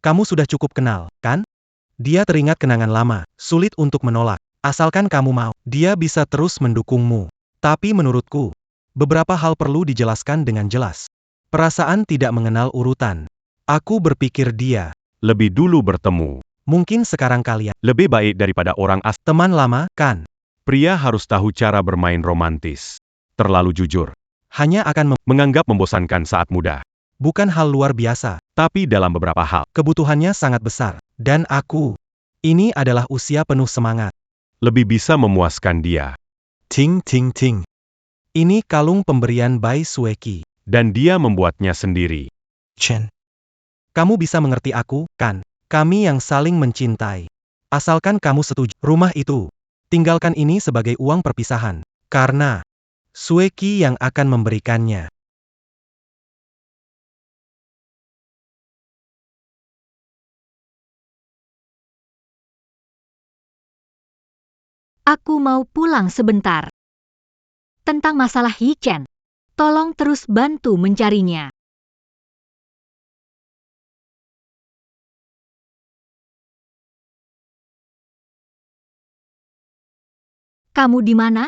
Kamu sudah cukup kenal, kan? Dia teringat kenangan lama, sulit untuk menolak. Asalkan kamu mau, dia bisa terus mendukungmu. Tapi menurutku, beberapa hal perlu dijelaskan dengan jelas. Perasaan tidak mengenal urutan. Aku berpikir dia Lebih dulu bertemu. mungkin sekarang kalian Lebih baik daripada orang asing. teman lama, kan? Pria harus tahu cara bermain romantis. Terlalu jujur. Hanya akan Menganggap membosankan saat muda. bukan hal luar biasa. Tapi dalam beberapa hal, Kebutuhannya sangat besar. Dan aku, ini adalah usia penuh semangat. lebih bisa memuaskan dia. Ting ting ting. Ini kalung pemberian Bai Sueki. Dan dia membuatnya sendiri. Chen. Kamu bisa mengerti aku, kan? Kami yang saling mencintai. Asalkan kamu setuju. Rumah itu. Tinggalkan ini sebagai uang perpisahan. Karena Sueki yang akan memberikannya. Aku mau pulang sebentar. Tentang masalah Yi-chen, tolong terus bantu mencarinya. Kamu di mana?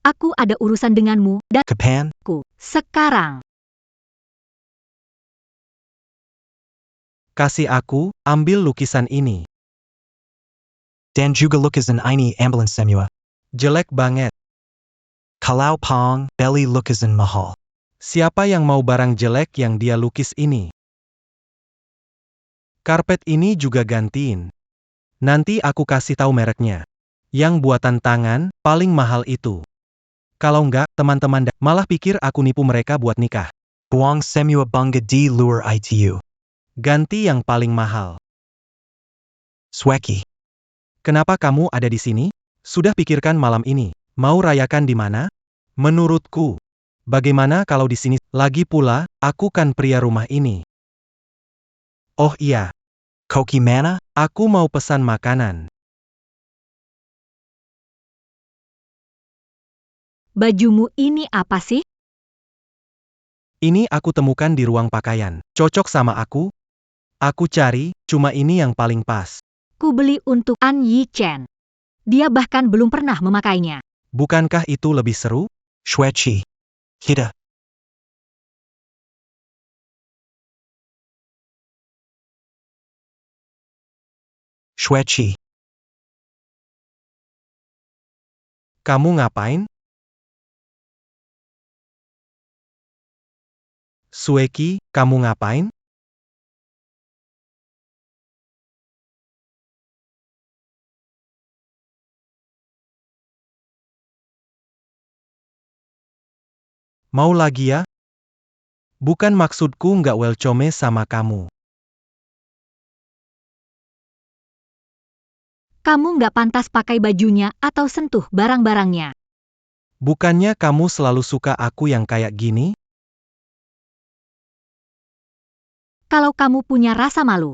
Aku ada urusan denganmu dan Kapan. aku sekarang. Kasih aku, ambil lukisan ini. Dan juga lukisan ini ambulans semua. Jelek banget. Kalau pang, belly lukisan mahal. Siapa yang mau barang jelek yang dia lukis ini? Karpet ini juga gantiin. Nanti aku kasih tahu mereknya. Yang buatan tangan, paling mahal itu. Kalau enggak, teman-teman malah pikir aku nipu mereka buat nikah. Buang semua bangga di luar ITU. Ganti yang paling mahal. Sweki. Kenapa kamu ada di sini? Sudah pikirkan malam ini. Mau rayakan di mana? Menurutku. Bagaimana kalau di sini? Lagi pula, aku kan pria rumah ini. Oh iya, Koki mana? aku mau pesan makanan. Bajumu ini apa sih? Ini aku temukan di ruang pakaian. Cocok sama aku? Aku cari, cuma ini yang paling pas. Ku beli untuk An Yi-chen. Dia bahkan belum pernah memakainya. Bukankah itu lebih seru? Sweki. Hida. Sweki. Kamu ngapain? Sueki, kamu ngapain? Mau lagi ya? Bukan maksudku nggak welcome sama kamu. Kamu nggak pantas pakai bajunya atau sentuh barang-barangnya. Bukannya kamu selalu suka aku yang kayak gini? Kalau kamu punya rasa malu,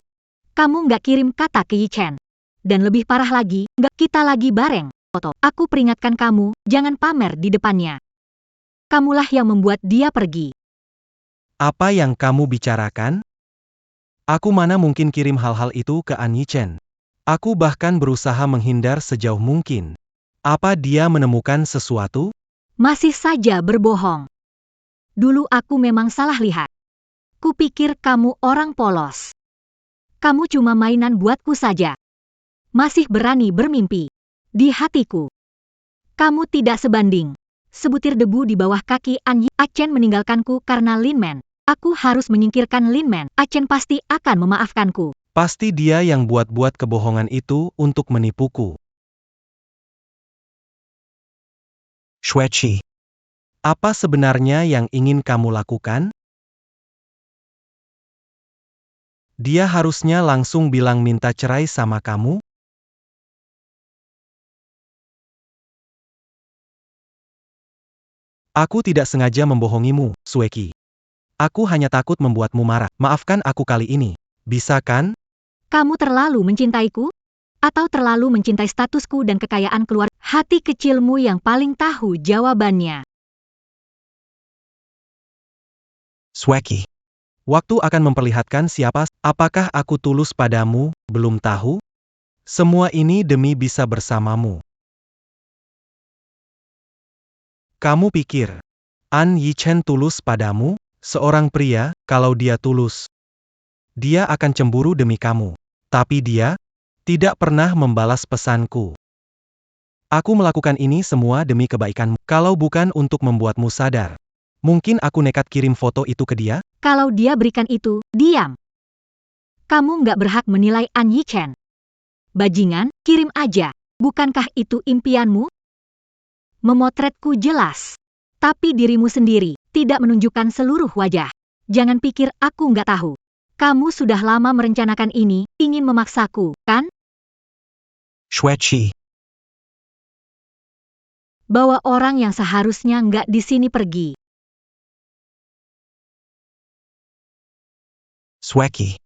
kamu nggak kirim kata ke Yi-chen. Dan lebih parah lagi, nggak kita lagi bareng. Foto. Aku peringatkan kamu, jangan pamer di depannya. Kamulah yang membuat dia pergi. Apa yang kamu bicarakan? Aku mana mungkin kirim hal-hal itu ke An Yichen. Aku bahkan berusaha menghindar sejauh mungkin. Apa dia menemukan sesuatu? Masih saja berbohong. Dulu aku memang salah lihat. Kupikir kamu orang polos. Kamu cuma mainan buatku saja. Masih berani bermimpi. Di hatiku. Kamu tidak sebanding. Sebutir debu di bawah kaki An Yichen meninggalkanku karena Lin Men. Aku harus menyingkirkan Lin Men. Chen pasti akan memaafkanku. Pasti dia yang buat-buat kebohongan itu untuk menipuku. Shueqi. Apa sebenarnya yang ingin kamu lakukan? Dia harusnya langsung bilang minta cerai sama kamu? Aku tidak sengaja membohongimu, Shueqi. Aku hanya takut membuatmu marah. Maafkan aku kali ini. Bisa kan? Kamu terlalu mencintaiku? Atau terlalu mencintai statusku dan kekayaan keluarga? Hati kecilmu yang paling tahu jawabannya. Shueqi. Waktu akan memperlihatkan apakah aku tulus padamu, belum tahu? Semua ini demi bisa bersamamu. Kamu pikir, An Yichen tulus padamu? Seorang pria, kalau dia tulus, dia akan cemburu demi kamu. Tapi dia tidak pernah membalas pesanku. Aku melakukan ini semua demi kebaikanmu. Kalau bukan untuk membuatmu sadar, mungkin aku nekat kirim foto itu ke dia? Kalau dia berikan itu, diam. Kamu nggak berhak menilai An Yichen. Bajingan, kirim aja. Bukankah itu impianmu? Memotretku jelas. Tapi dirimu sendiri tidak menunjukkan seluruh wajah. Jangan pikir aku nggak tahu. Kamu sudah lama merencanakan ini, ingin memaksaku, kan? Shueqi. Bawa orang yang seharusnya nggak di sini pergi. Shueqi.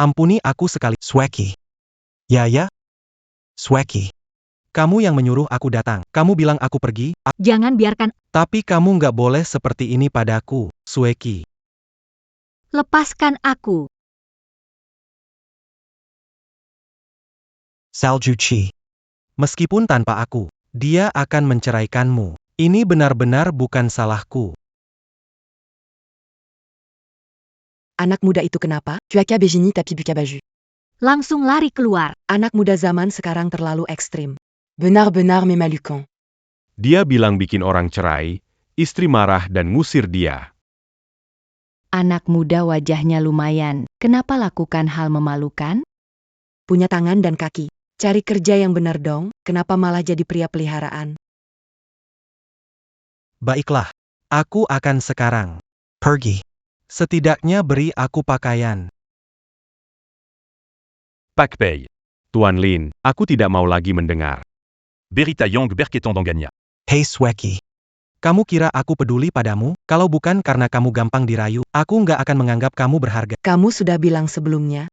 Ampuni aku sekali. Shueqi. Ya. Shueqi. Kamu yang menyuruh aku datang. Kamu bilang aku pergi, Jangan biarkan. tapi kamu nggak boleh seperti ini padaku, Shueqi. Lepaskan aku. Saljuqi. Meskipun tanpa aku, dia akan menceraikanmu. Ini benar-benar bukan salahku. Anak muda itu kenapa? Cuaca begini tapi buka baju. Langsung lari keluar. Anak muda zaman sekarang terlalu ekstrim. Benar-benar memalukan. Dia bilang bikin orang cerai, istri marah dan ngusir dia. Anak muda wajahnya lumayan, kenapa lakukan hal memalukan? Punya tangan dan kaki. Cari kerja yang benar dong, kenapa malah jadi pria peliharaan? Baiklah, aku akan sekarang. Pergi. Setidaknya beri aku pakaian. Pak Pei. Tuan Lin, aku tidak mau lagi mendengar. Berita Yang berkaitan dengannya. Hey Shueqi. Kamu kira aku peduli padamu? Kalau bukan karena kamu gampang dirayu, aku nggak akan menganggap kamu berharga. Kamu sudah bilang sebelumnya.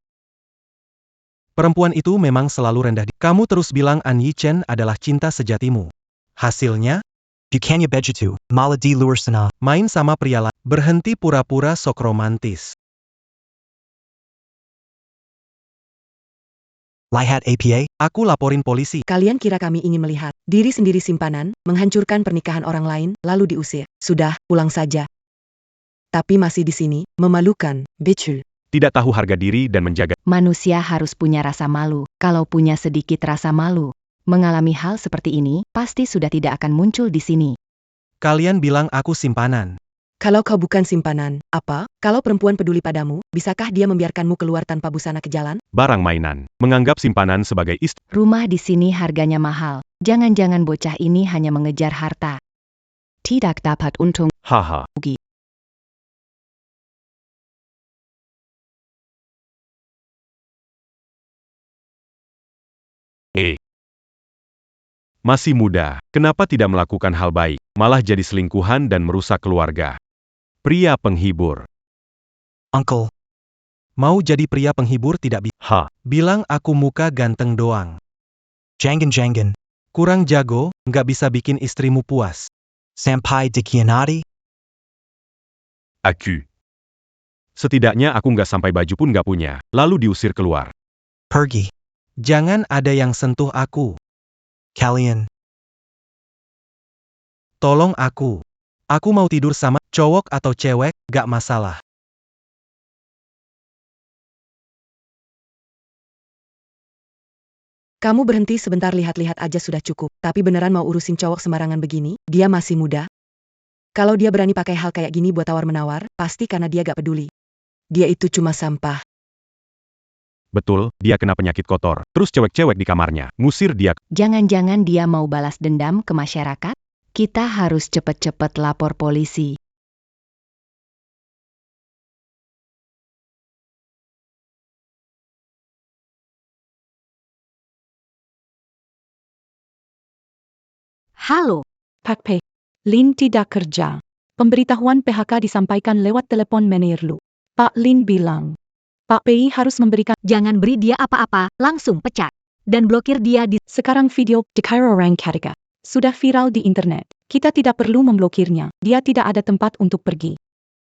Perempuan itu memang selalu rendah. Kamu terus bilang An Yichen adalah cinta sejatimu. Hasilnya, Bukannya begitu, malah di luar sana. main sama pria lain, berhenti pura-pura sok romantis. Lihat APA? Aku laporin polisi. Kalian kira kami ingin melihat diri sendiri simpanan, menghancurkan pernikahan orang lain, lalu diusir. Sudah, pulang saja. Tapi masih di sini, memalukan, betul. Tidak tahu harga diri dan menjaga. Manusia harus punya rasa malu. Kalau punya sedikit rasa malu, mengalami hal seperti ini, pasti sudah tidak akan muncul di sini. Kalian bilang aku simpanan. Kalau kau bukan simpanan, apa? Kalau perempuan peduli padamu, bisakah dia membiarkanmu keluar tanpa busana ke jalan? Barang mainan. Menganggap simpanan sebagai istri. Rumah di sini harganya mahal. Jangan-jangan bocah ini hanya mengejar harta. Tidak dapat untung. Haha. Masih muda, kenapa tidak melakukan hal baik, malah jadi selingkuhan dan merusak keluarga. Pria penghibur. Uncle. Mau jadi pria penghibur tidak bisa. Bilang aku muka ganteng doang. Jangan. Kurang jago, nggak bisa bikin istrimu puas. Sampai dikhianati? Aku. Setidaknya aku nggak sampai baju pun nggak punya, lalu diusir keluar. Pergi. Jangan ada yang sentuh aku. Kalian. Tolong aku. Aku mau tidur sama cowok atau cewek, gak masalah. Kamu berhenti sebentar lihat-lihat aja sudah cukup. Tapi beneran mau urusin cowok sembarangan begini? Dia masih muda. Kalau dia berani pakai hal kayak gini buat tawar-menawar, pasti karena dia gak peduli. Dia itu cuma sampah. Betul, dia kena penyakit kotor. Terus cewek-cewek di kamarnya, ngusir dia. Jangan-jangan dia mau balas dendam ke masyarakat? Kita harus cepet-cepet lapor polisi. Halo, Pak P. Lin tidak kerja. Pemberitahuan PHK disampaikan lewat telepon Menirlu. Pak Lin bilang, Pak PI harus memberikan. jangan beri dia apa-apa, langsung pecat. Dan blokir dia di... Sekarang video di Cairo Orang Katiga sudah viral di internet. Kita tidak perlu memblokirnya. Dia tidak ada tempat untuk pergi.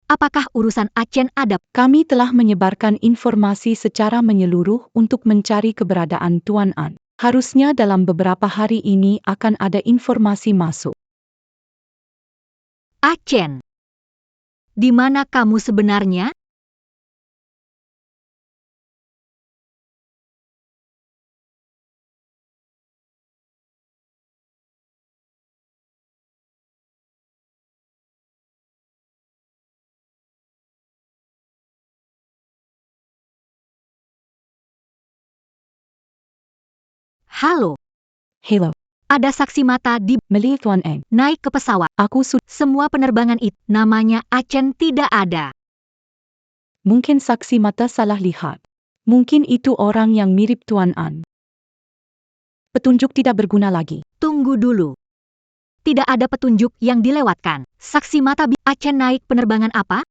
Apakah urusan Achen ada? Kami telah menyebarkan informasi secara menyeluruh untuk mencari keberadaan Tuan An. Harusnya dalam beberapa hari ini akan ada informasi masuk. Achen. Di mana kamu sebenarnya? Halo, Hello, ada saksi mata di Meli Tuan Eng. naik ke pesawat. Aku sudah. Semua penerbangan itu namanya Achen tidak ada. Mungkin saksi mata salah lihat. Mungkin itu orang yang mirip Tuan An. Petunjuk tidak berguna lagi. Tunggu dulu. Tidak ada petunjuk yang dilewatkan. Saksi mata Achen naik penerbangan apa?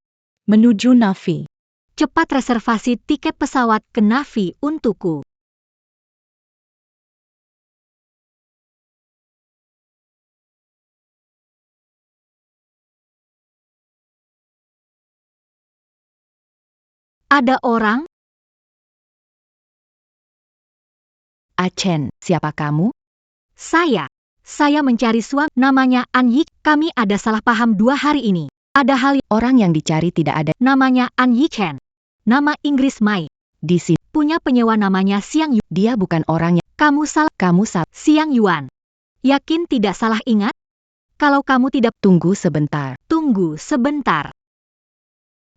Menuju Nafi. Cepat reservasi tiket pesawat ke Nafi untukku. Ada orang? Achen, siapa kamu? Saya mencari suami namanya An Yik. Kami ada salah paham 2 hari ini. Ada hal Orang yang dicari tidak ada namanya An Yichen. Nama Inggris Mai. di sini. Punya penyewa namanya Xiang Yuan. Dia bukan orang yang Kamu salah. Xiang Yuan. Yakin tidak salah ingat? Kalau kamu tidak, tunggu sebentar. tunggu sebentar.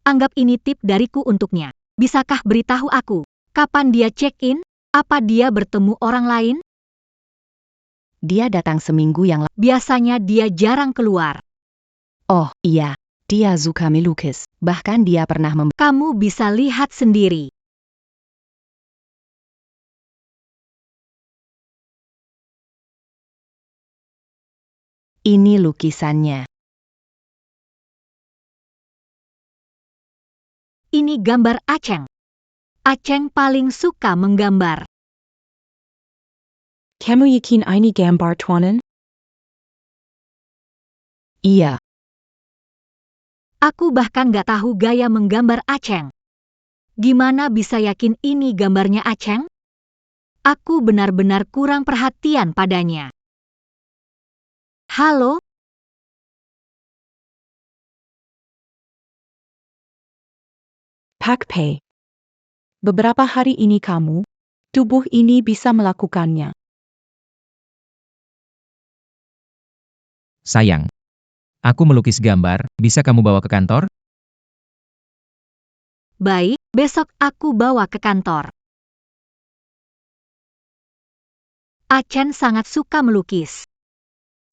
Anggap ini tip dariku untuknya. Bisakah beritahu aku, kapan dia check-in? Apa dia bertemu orang lain? Dia datang seminggu yang lalu. Biasanya dia jarang keluar. Oh, iya. Dia suka melukis. Bahkan dia pernah Kamu bisa lihat sendiri. Ini lukisannya. Ini gambar Aceng. Aceng paling suka menggambar. Kamu yakin ini gambar Tuanan? Iya. Aku bahkan gak tahu gaya menggambar Aceng. Gimana bisa yakin ini gambarnya Aceng? Aku benar-benar kurang perhatian padanya. Halo? Pak Pei. Beberapa hari ini kamu, tubuh ini bisa melakukannya. Sayang. Aku melukis gambar, bisa kamu bawa ke kantor? Baik, besok aku bawa ke kantor. Acen sangat suka melukis.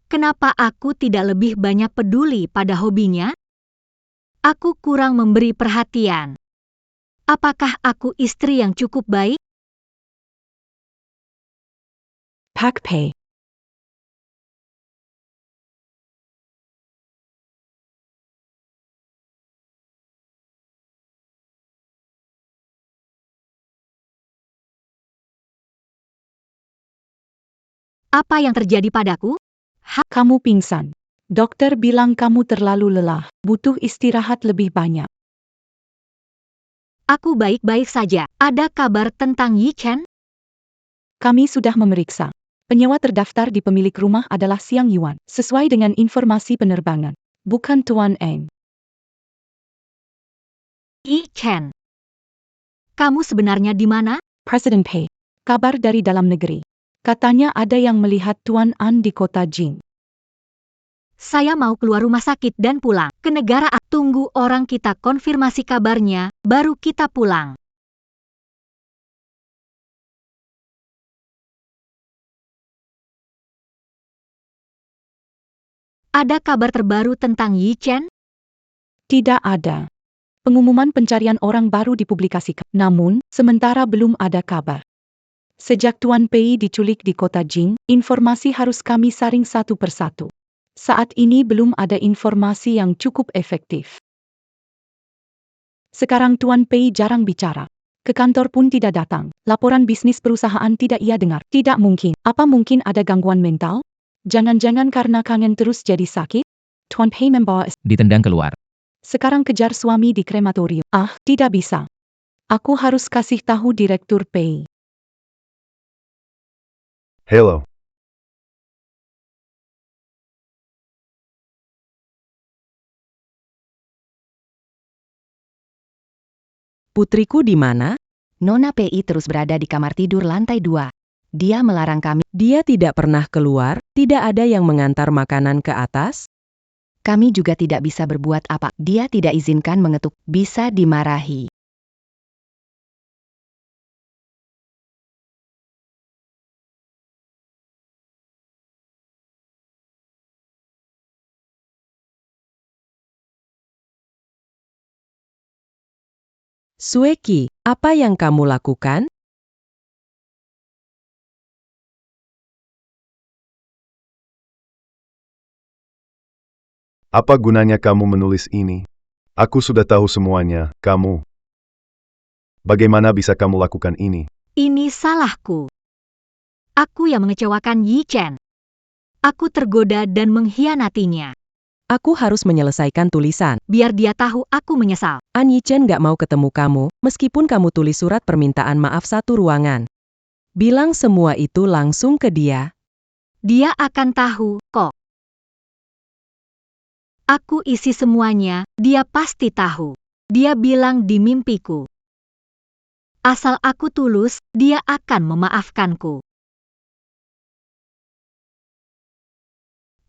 Kenapa aku tidak lebih banyak peduli pada hobinya? Aku kurang memberi perhatian. Apakah aku istri yang cukup baik? Pak Pei. Apa yang terjadi padaku? Kamu pingsan. Dokter bilang kamu terlalu lelah, butuh istirahat lebih banyak. Aku baik-baik saja. Ada kabar tentang Yi Chen? Kami sudah memeriksa. Penyewa terdaftar di pemilik rumah adalah Xiang Yuan, sesuai dengan informasi penerbangan. Bukan Tuan Eng. Yi Chen. Kamu sebenarnya di mana? Presiden Pei. Kabar dari dalam negeri. Katanya ada yang melihat Tuan An di kota Jing. Saya mau keluar rumah sakit dan pulang ke negara. Tunggu orang kita konfirmasi kabarnya, baru kita pulang. Ada kabar terbaru tentang Yi Chen? Tidak ada. Pengumuman pencarian orang baru dipublikasikan. Namun, sementara belum ada kabar. Sejak Tuan Pei diculik di kota Jing, informasi harus kami saring satu persatu. Saat ini belum ada informasi yang cukup efektif. Sekarang Tuan Pei jarang bicara. Ke kantor pun tidak datang. Laporan bisnis perusahaan tidak ia dengar. Tidak mungkin. Apa mungkin ada gangguan mental? Jangan-jangan karena kangen terus jadi sakit? Tuan Pei membawa Ditendang keluar. sekarang kejar suami di krematorium. Ah, tidak bisa. Aku harus kasih tahu Direktur Pei. Hello. Putriku di mana? Nona Pei terus berada di kamar tidur lantai 2. Dia melarang kami. Dia tidak pernah keluar, tidak ada yang mengantar makanan ke atas. Kami juga tidak bisa berbuat apa. Dia tidak izinkan mengetuk. Bisa dimarahi. Sueki, apa yang kamu lakukan? Apa gunanya kamu menulis ini? Aku sudah tahu semuanya, kamu. Bagaimana bisa kamu lakukan ini? Ini salahku. Aku yang mengecewakan Yi Chen. Aku tergoda dan mengkhianatinya. Aku harus menyelesaikan tulisan. Biar dia tahu aku menyesal. An Yichen gak mau ketemu kamu, meskipun kamu tulis surat permintaan maaf satu ruangan. Bilang semua itu langsung ke dia. Dia akan tahu, kok. Aku isi semuanya, dia pasti tahu. Dia bilang di mimpiku. Asal aku tulus, dia akan memaafkanku.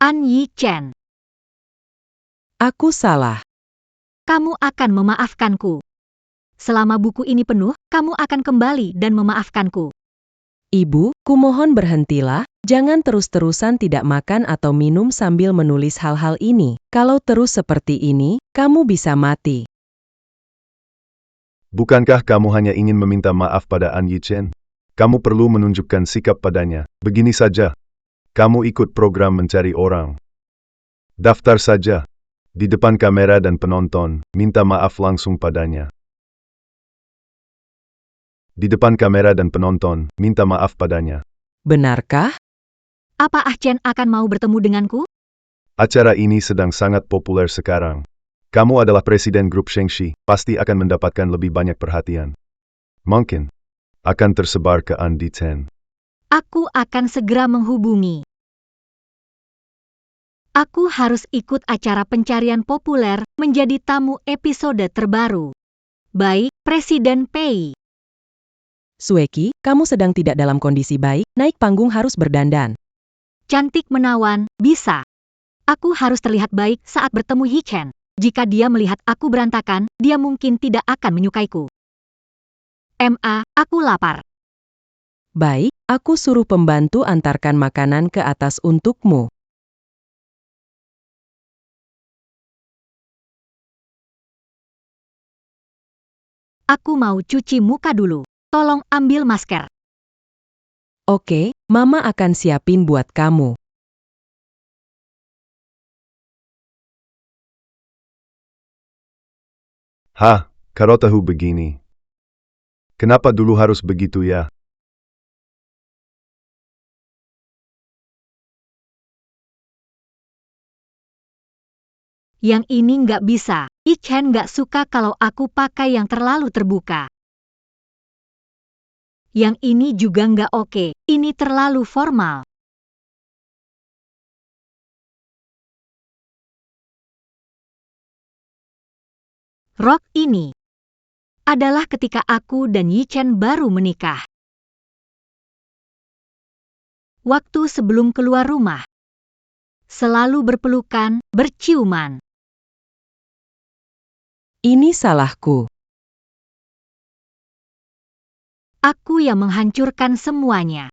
An Yi Chen. Aku salah. Kamu akan memaafkanku. Selama buku ini penuh, kamu akan kembali dan memaafkanku. Ibu, kumohon berhentilah, jangan terus-terusan tidak makan atau minum sambil menulis hal-hal ini. Kalau terus seperti ini, kamu bisa mati. Bukankah kamu hanya ingin meminta maaf pada An Yichen? Kamu perlu menunjukkan sikap padanya. Begini saja. Kamu ikut program mencari orang. Daftar saja. Di depan kamera dan penonton, minta maaf langsung padanya. Di depan kamera dan penonton, minta maaf padanya. Benarkah? Apa Ah Chen akan mau bertemu denganku? Acara ini sedang sangat populer sekarang. Kamu adalah presiden grup Shengxi, pasti akan mendapatkan lebih banyak perhatian. Mungkin akan tersebar ke An Yichen. Aku akan segera menghubungi. Aku harus ikut acara pencarian populer menjadi tamu episode terbaru. Baik, Presiden Pei. Sueki, kamu sedang tidak dalam kondisi baik, naik panggung harus berdandan. Cantik menawan, bisa. Aku harus terlihat baik saat bertemu Yi Chen. Jika dia melihat aku berantakan, dia mungkin tidak akan menyukaiku. Aku lapar. Baik, aku suruh pembantu antarkan makanan ke atas untukmu. Aku mau cuci muka dulu. Tolong ambil masker. Oke, Mama akan siapin buat kamu. Hah, kalau tahu begini. Kenapa dulu harus begitu ya? Yang ini nggak bisa. Yichen nggak suka kalau aku pakai yang terlalu terbuka. Yang ini juga nggak oke, ini terlalu formal. Rok ini adalah ketika aku dan Yichen baru menikah. Waktu sebelum keluar rumah. Selalu berpelukan, berciuman. Ini salahku. Aku yang menghancurkan semuanya.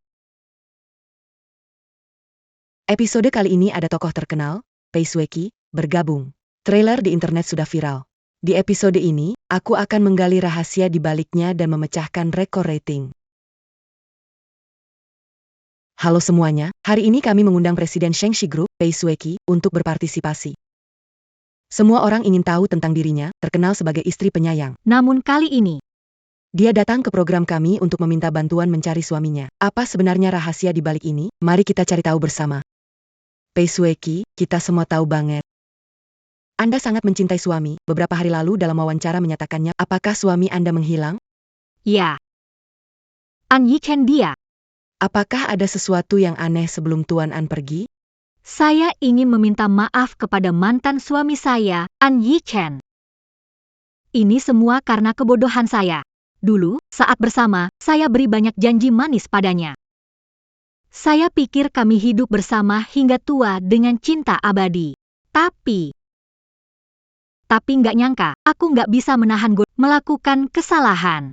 Episode kali ini ada tokoh terkenal, Pei Sueki, bergabung. Trailer di internet sudah viral. Di episode ini, aku akan menggali rahasia di baliknya dan memecahkan rekor rating. Halo semuanya, hari ini kami mengundang Presiden Shengxi Group, Pei Sueki, untuk berpartisipasi. Semua orang ingin tahu tentang dirinya, terkenal sebagai istri penyayang. Namun kali ini, Dia datang ke program kami untuk meminta bantuan mencari suaminya. Apa sebenarnya rahasia di balik ini? Mari kita cari tahu bersama. Pei Sueki, kita semua tahu banget. Anda sangat mencintai suami, beberapa hari lalu dalam wawancara menyatakannya, apakah suami Anda menghilang? ya. An Yichen dia. Apakah ada sesuatu yang aneh sebelum Tuan An pergi? Saya ingin meminta maaf kepada mantan suami saya, An Yichen. Ini semua karena kebodohan saya. Dulu, saat bersama, saya beri banyak janji manis padanya. Saya pikir kami hidup bersama hingga tua dengan cinta abadi. Tapi nggak nyangka, aku nggak bisa menahan melakukan kesalahan.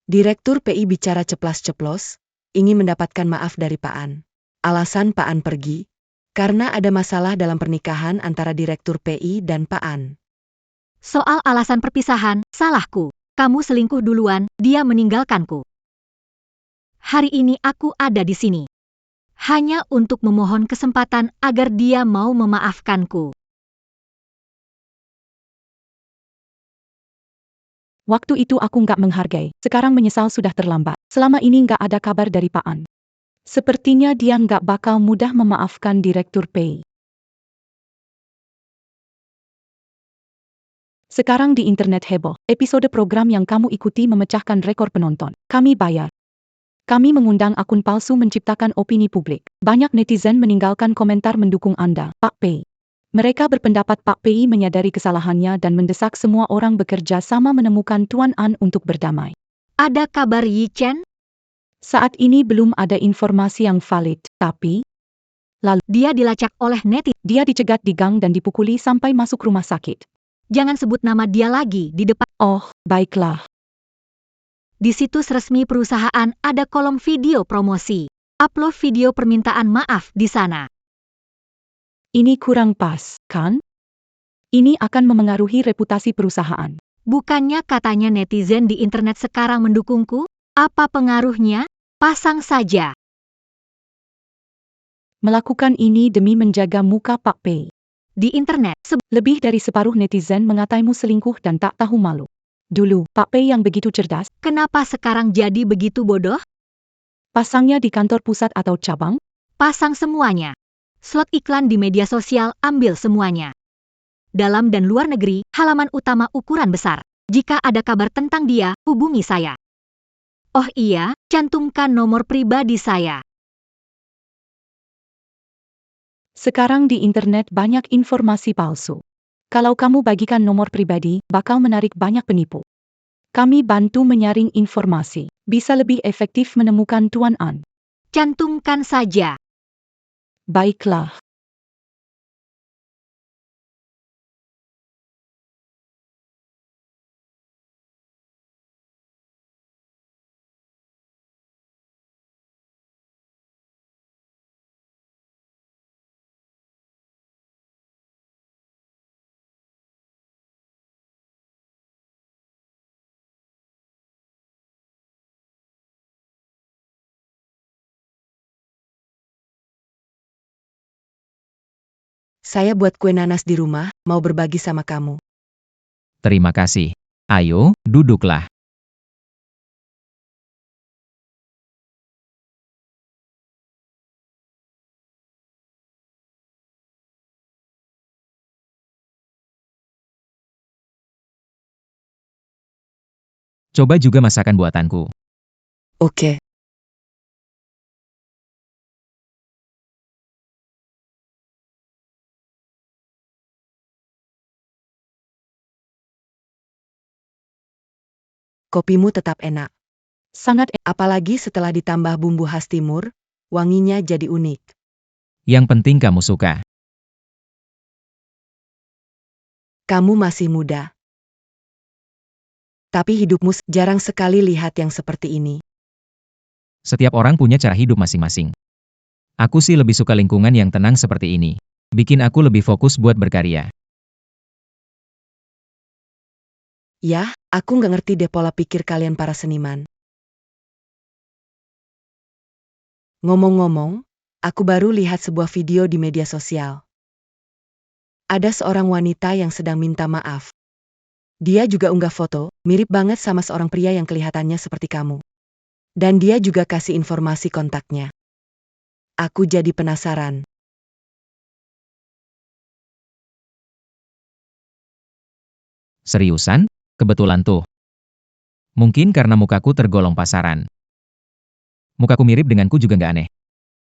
Direktur PI bicara ceplas-ceplos, ingin mendapatkan maaf dari Pak An. Alasan Pak An pergi, karena ada masalah dalam pernikahan antara Direktur PI dan Pak An. Soal alasan perpisahan, salahku. Kamu selingkuh duluan, dia meninggalkanku. Hari ini aku ada di sini. Hanya untuk memohon kesempatan agar dia mau memaafkanku. Waktu itu aku nggak menghargai, sekarang menyesal sudah terlambat. Selama ini nggak ada kabar dari Pak An. Sepertinya dia nggak bakal mudah memaafkan Direktur Pei. Sekarang di internet heboh, episode program yang kamu ikuti memecahkan rekor penonton. Kami bayar. Kami mengundang akun palsu menciptakan opini publik. Banyak netizen meninggalkan komentar mendukung Anda, Pak Pei. Mereka berpendapat Pak Pei menyadari kesalahannya dan mendesak semua orang bekerja sama menemukan Tuan An untuk berdamai. Ada kabar Yichen? Saat ini belum ada informasi yang valid, tapi lalu Dia dilacak oleh netizen. dia dicegat di gang dan dipukuli sampai masuk rumah sakit. Jangan sebut nama dia lagi di depan. Oh, baiklah. Di situs resmi perusahaan ada kolom video promosi. Upload video permintaan maaf di sana. Ini kurang pas, kan? Ini akan memengaruhi reputasi perusahaan. Bukannya katanya netizen di internet sekarang mendukungku? Apa pengaruhnya? Pasang saja. Melakukan ini demi menjaga muka Pak Pei. Di internet, Lebih dari separuh netizen mengataimu selingkuh dan tak tahu malu. Dulu, Pak Pei yang begitu cerdas, kenapa sekarang jadi begitu bodoh? pasangnya di kantor pusat atau cabang? Pasang semuanya. Slot iklan di media sosial, ambil semuanya. Dalam dan luar negeri, halaman utama ukuran besar. Jika ada kabar tentang dia, hubungi saya. Oh iya, cantumkan nomor pribadi saya. Sekarang di internet banyak informasi palsu. Kalau kamu bagikan nomor pribadi, bakal menarik banyak penipu. Kami bantu menyaring informasi. Bisa lebih efektif menemukan Tuan An. Cantumkan saja. Baiklah. Saya buat kue nanas di rumah, mau berbagi sama kamu. Terima kasih. Ayo, duduklah. Coba juga masakan buatanku. Oke. Kopimu tetap enak. Sangat Apalagi setelah ditambah bumbu khas timur, wanginya jadi unik. Yang penting kamu suka. Kamu masih muda. Tapi hidupmu jarang sekali lihat yang seperti ini. Setiap orang punya cara hidup masing-masing. Aku sih lebih suka lingkungan yang tenang seperti ini. Bikin aku lebih fokus buat berkarya. Ya, aku nggak ngerti deh pola pikir kalian para seniman. Ngomong-ngomong, aku baru lihat sebuah video di media sosial. Ada seorang wanita yang sedang minta maaf. Dia juga unggah foto, mirip banget sama seorang pria yang kelihatannya seperti kamu. Dan dia juga kasih informasi kontaknya. Aku jadi penasaran. Seriusan? Kebetulan tuh. Mungkin karena mukaku tergolong pasaran. Mukaku mirip denganku juga nggak aneh.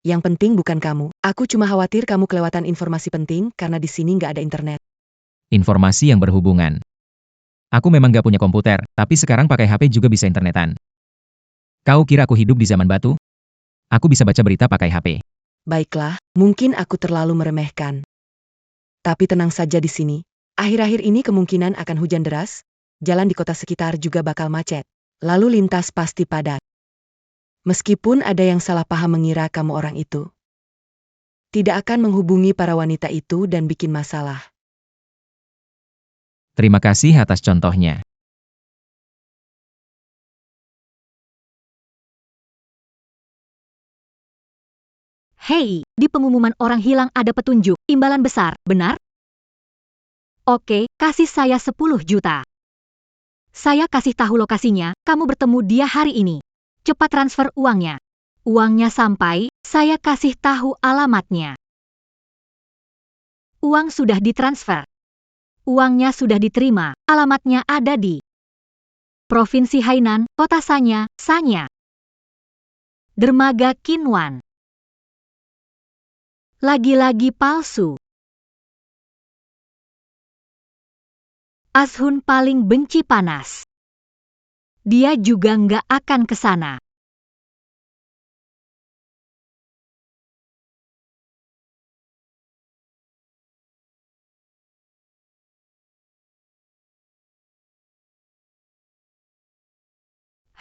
Yang penting bukan kamu. Aku cuma khawatir kamu kelewatan informasi penting karena di sini nggak ada internet. Informasi yang berhubungan. Aku memang nggak punya komputer, tapi sekarang pakai HP juga bisa internetan. Kau kira aku hidup di zaman batu? Aku bisa baca berita pakai HP. Baiklah, mungkin aku terlalu meremehkan. Tapi tenang saja di sini. Akhir-akhir ini kemungkinan akan hujan deras, jalan di kota sekitar juga bakal macet. Lalu lintas pasti padat. Meskipun ada yang salah paham mengira kamu orang itu. Tidak akan menghubungi para wanita itu dan bikin masalah. Terima kasih atas contohnya. Hei, di pengumuman orang hilang ada petunjuk, imbalan besar, benar? Oke, kasih saya 10 juta. Saya kasih tahu lokasinya, kamu bertemu dia hari ini. Cepat transfer uangnya. Uangnya sampai, saya kasih tahu alamatnya. Uang sudah ditransfer. Uangnya sudah diterima, alamatnya ada di Provinsi Hainan, Kota Sanya, Sanya. Dermaga Kinwan. Lagi-lagi palsu. Ashun paling benci panas. Dia juga nggak akan ke sana.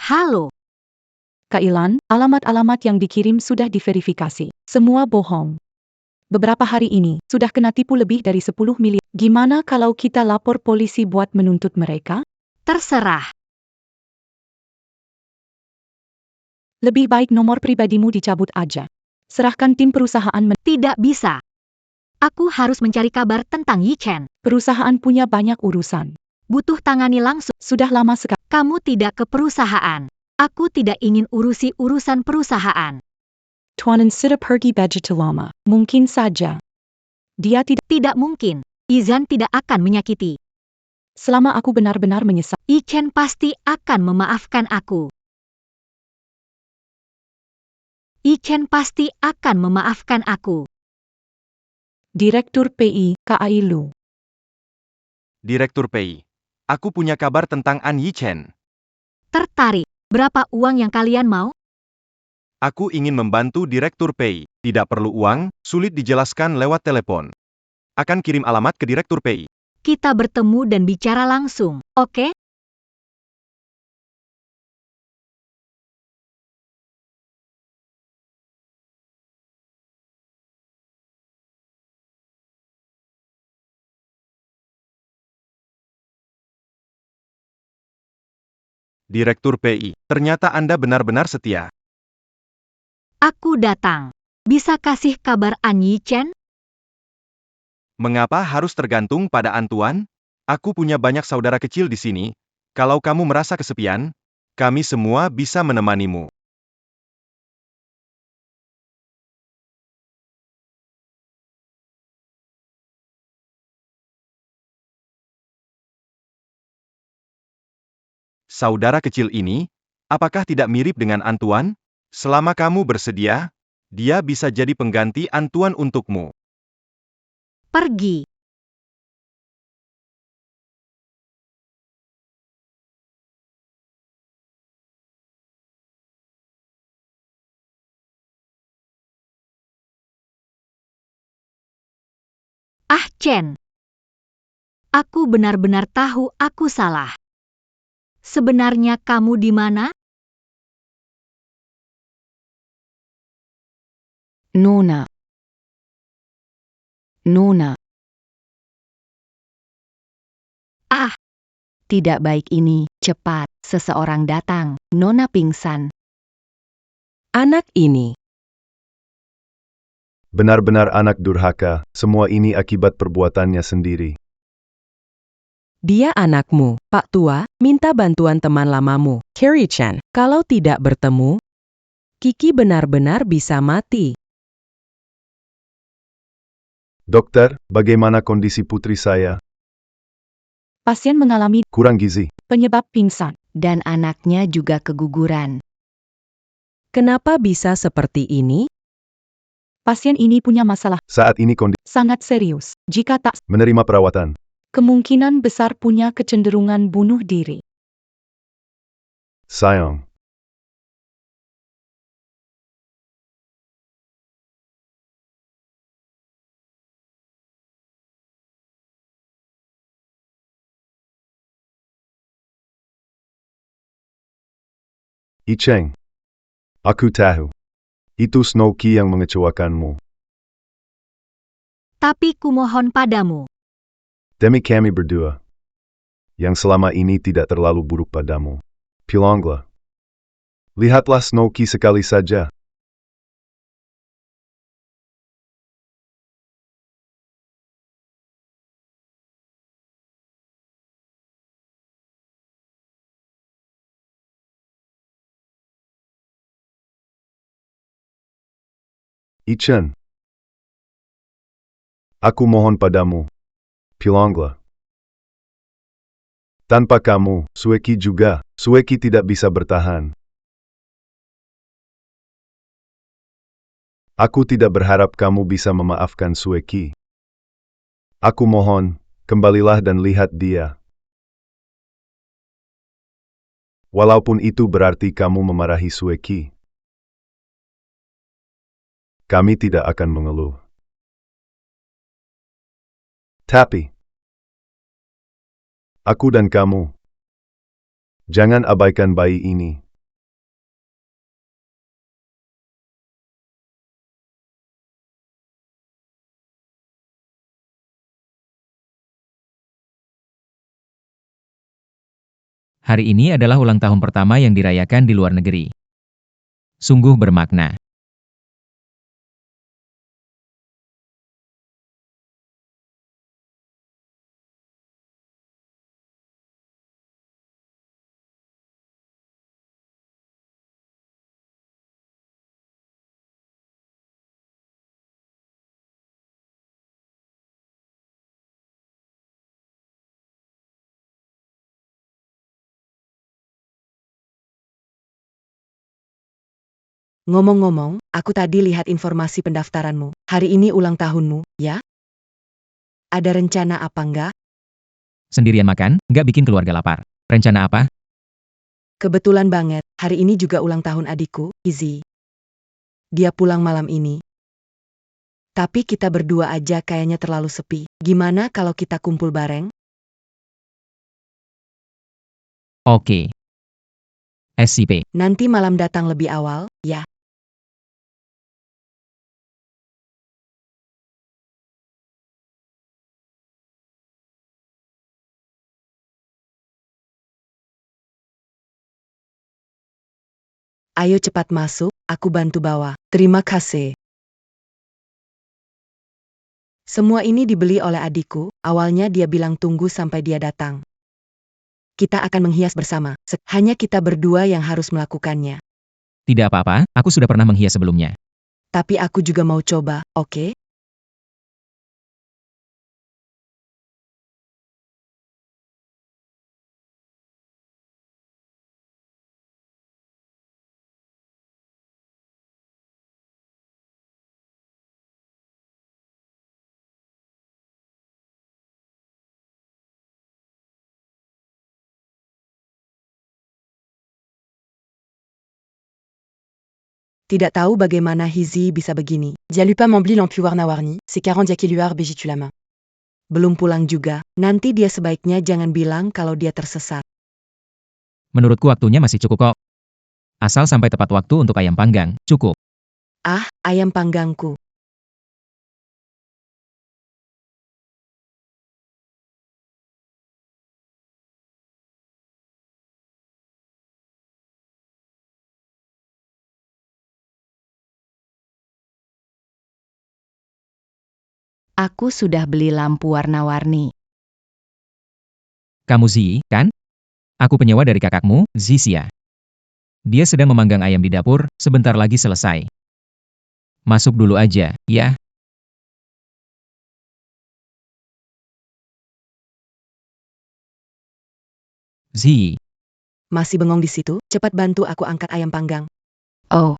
Halo. Kak Ilan, alamat-alamat yang dikirim sudah diverifikasi. Semua bohong. Beberapa hari ini, sudah kena tipu lebih dari 10 miliar. Gimana kalau kita lapor polisi buat menuntut mereka? Terserah. Lebih baik nomor pribadimu dicabut aja. Serahkan tim perusahaan. Tidak bisa. Aku harus mencari kabar tentang Yi Chen. Perusahaan punya banyak urusan. Butuh tangani langsung. Sudah lama sekali. Kamu tidak ke perusahaan. Aku tidak ingin urusi urusan perusahaan. Tuanan sudah pergi begitu lama. Mungkin saja. Dia tidak. Tidak mungkin. Izan tidak akan menyakiti. Selama aku benar-benar menyesal. Yi Chen pasti akan memaafkan aku. Yi Chen pasti akan memaafkan aku. Direktur PI, KAI Lu. Direktur PI. Aku punya kabar tentang An Yi Chen. Tertarik. Berapa uang yang kalian mau? Aku ingin membantu Direktur PI. Tidak perlu uang, sulit dijelaskan lewat telepon. Akan kirim alamat ke Direktur PI. Kita bertemu dan bicara langsung, oke? Direktur PI, ternyata Anda benar-benar setia. Aku datang. Bisa kasih kabar An Yi Chen? Mengapa harus tergantung pada Antuan? Aku punya banyak saudara kecil di sini. Kalau kamu merasa kesepian, kami semua bisa menemanimu. Saudara kecil ini, apakah tidak mirip dengan Antuan? Selama kamu bersedia, dia bisa jadi pengganti Antuan untukmu. Pergi. Ah, Chen. Aku benar-benar tahu aku salah. Sebenarnya kamu di mana? Nona. Nona. Ah, Tidak baik ini, cepat, seseorang datang, Nona pingsan. Anak ini, Benar-benar anak durhaka, semua ini akibat perbuatannya sendiri. dia anakmu, Pak Tua, minta bantuan teman lamamu, Carrie Chan. Kalau tidak bertemu, Kiki benar-benar bisa mati. Dokter, bagaimana kondisi putri saya? Pasien mengalami Kurang gizi. penyebab pingsan. Dan anaknya juga keguguran. Kenapa bisa seperti ini? Pasien ini punya masalah Saat ini kondisi sangat serius. Jika tak, menerima perawatan. kemungkinan besar punya kecenderungan bunuh diri. Sayang. Icheng. Aku tahu. Itu Snowki yang mengecewakanmu. tapi kumohon padamu. Demi kami berdua. Yang selama ini tidak terlalu buruk padamu. Pilongla. Lihatlah Snowki sekali saja. Ichen. Aku mohon padamu. Pilongla. Tanpa kamu, Sueki juga. Sueki tidak bisa bertahan. Aku tidak berharap kamu bisa memaafkan Sueki. Aku mohon, kembalilah dan lihat dia. Walaupun itu berarti kamu memarahi Sueki. Kami tidak akan mengeluh. Tapi, aku dan kamu, jangan abaikan bayi ini. Hari ini adalah ulang tahun pertama yang dirayakan di luar negeri. Sungguh bermakna. Ngomong-ngomong, aku tadi lihat informasi pendaftaranmu. Hari ini ulang tahunmu, ya? Ada rencana apa enggak? Sendirian makan, nggak bikin keluarga lapar. Rencana apa? Kebetulan banget, hari ini juga ulang tahun adikku, Izzy. Dia pulang malam ini. Tapi kita berdua aja kayaknya terlalu sepi. Gimana kalau kita kumpul bareng? Oke. SCP. Nanti malam datang lebih awal, ya? Ayo cepat masuk, aku bantu bawa. Terima kasih. Semua ini dibeli oleh adikku, awalnya dia bilang tunggu sampai dia datang. Kita akan menghias bersama, hanya kita berdua yang harus melakukannya. Tidak apa-apa, aku sudah pernah menghias sebelumnya. Tapi aku juga mau coba, oke? Tidak tahu bagaimana Hizi bisa begini. Dia lupa membeli lampu warna-warni, sekarang dia keluar begitu lama. Belum pulang juga, nanti dia sebaiknya jangan bilang kalau dia tersesat. Menurutku waktunya masih cukup kok. Asal sampai tepat waktu untuk ayam panggang, cukup. Ah, ayam panggangku. Aku sudah beli lampu warna-warni. Kamu Zi, kan? Aku penyewa dari kakakmu, Zisia. Dia sedang memanggang ayam di dapur, sebentar lagi selesai. Masuk dulu aja, ya. Zi, Masih bengong di situ? Cepat bantu aku angkat ayam panggang. Oh,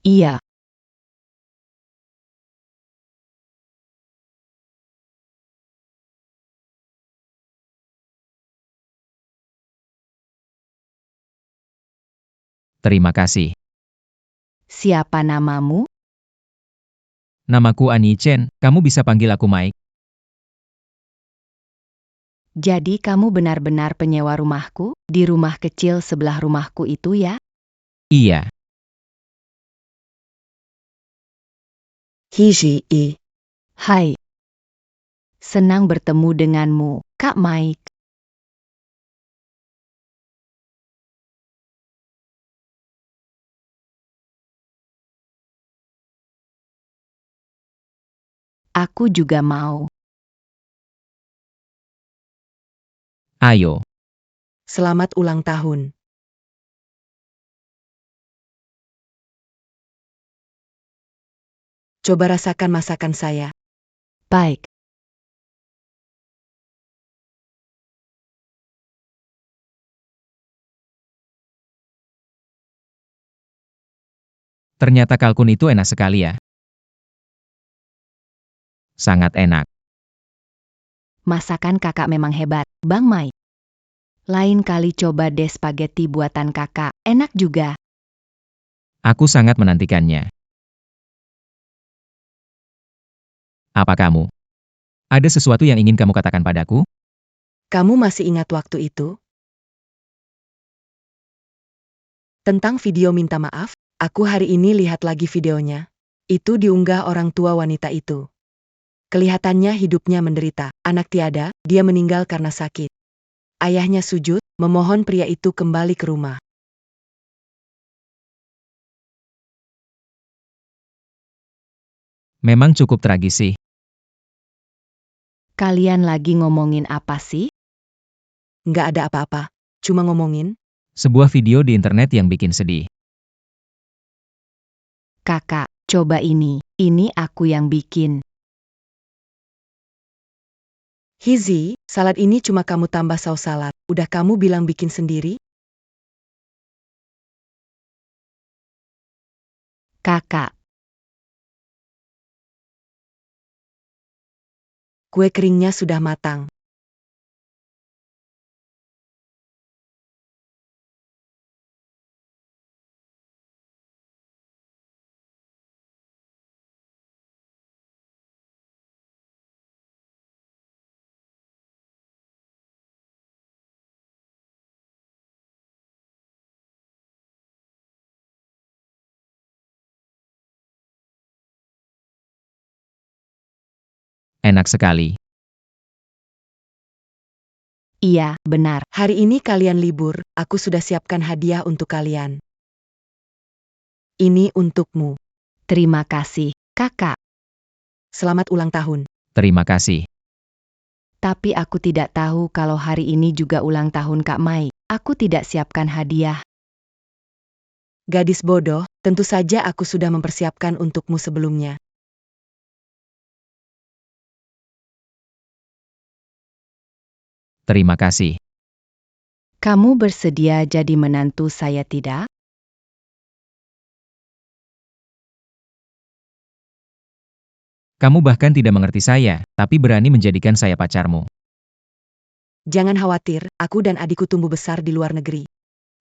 iya. terima kasih. Siapa namamu? Namaku Annie Chen, kamu bisa panggil aku Mike. Jadi kamu benar-benar penyewa rumahku? Di rumah kecil sebelah rumahku itu ya? Iya, Hizi. Hai. Senang bertemu denganmu, Kak Mike. Aku juga mau. ayo. Selamat ulang tahun. Coba rasakan masakan saya. Baik. Ternyata kalkun itu enak sekali ya. Sangat enak. Masakan kakak memang hebat, Bang Mike. Lain kali coba deh spaghetti buatan kakak, enak juga. Aku sangat menantikannya. Apa kamu? Ada sesuatu yang ingin kamu katakan padaku? Kamu masih ingat waktu itu? Tentang video minta maaf, aku hari ini lihat lagi videonya. Itu diunggah orang tua wanita itu. Kelihatannya hidupnya menderita, anak tiada, dia meninggal karena sakit. Ayahnya sujud, memohon pria itu kembali ke rumah. Memang cukup tragis sih. Kalian lagi ngomongin apa sih? Nggak ada apa-apa, cuma ngomongin. Sebuah video di internet yang bikin sedih. Kakak, coba ini aku yang bikin. Hizi, salad ini cuma kamu tambah saus salad. Udah kamu bilang bikin sendiri? Kakak, Kue keringnya sudah matang. Enak sekali. iya, benar. Hari ini kalian libur, aku sudah siapkan hadiah untuk kalian. Ini untukmu. Terima kasih, kakak. Selamat ulang tahun. Terima kasih. Tapi aku tidak tahu kalau hari ini juga ulang tahun Kak Mike. Aku tidak siapkan hadiah. Gadis bodoh, tentu saja aku sudah mempersiapkan untukmu sebelumnya. Terima kasih. Kamu bersedia jadi menantu saya tidak? Kamu bahkan tidak mengerti saya, tapi berani menjadikan saya pacarmu. Jangan khawatir, aku dan adikku tumbuh besar di luar negeri.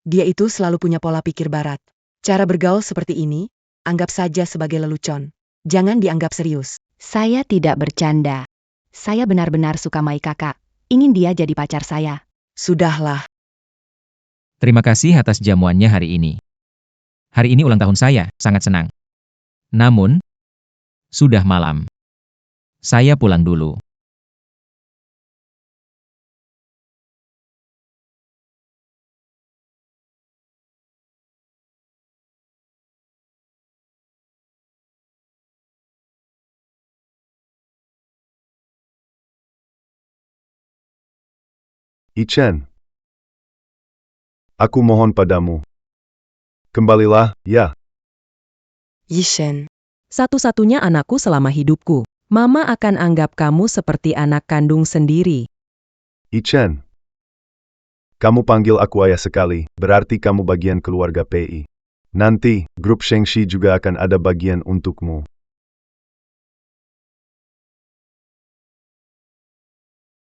Dia itu selalu punya pola pikir barat. Cara bergaul seperti ini, anggap saja sebagai lelucon. Jangan dianggap serius. Saya tidak bercanda. Saya benar-benar suka Mai kakak. Ingin dia jadi pacar saya. Sudahlah. Terima kasih atas jamuannya hari ini. Hari ini ulang tahun saya, sangat senang. Namun, sudah malam. Saya pulang dulu. Yi-chan. Aku mohon padamu. Kembalilah, ya. Yi-shen. Satu-satunya anakku selama hidupku. Mama akan anggap kamu seperti anak kandung sendiri. Yi-chan. Kamu panggil aku ayah sekali, berarti kamu bagian keluarga PI. Nanti, grup Shengshi juga akan ada bagian untukmu.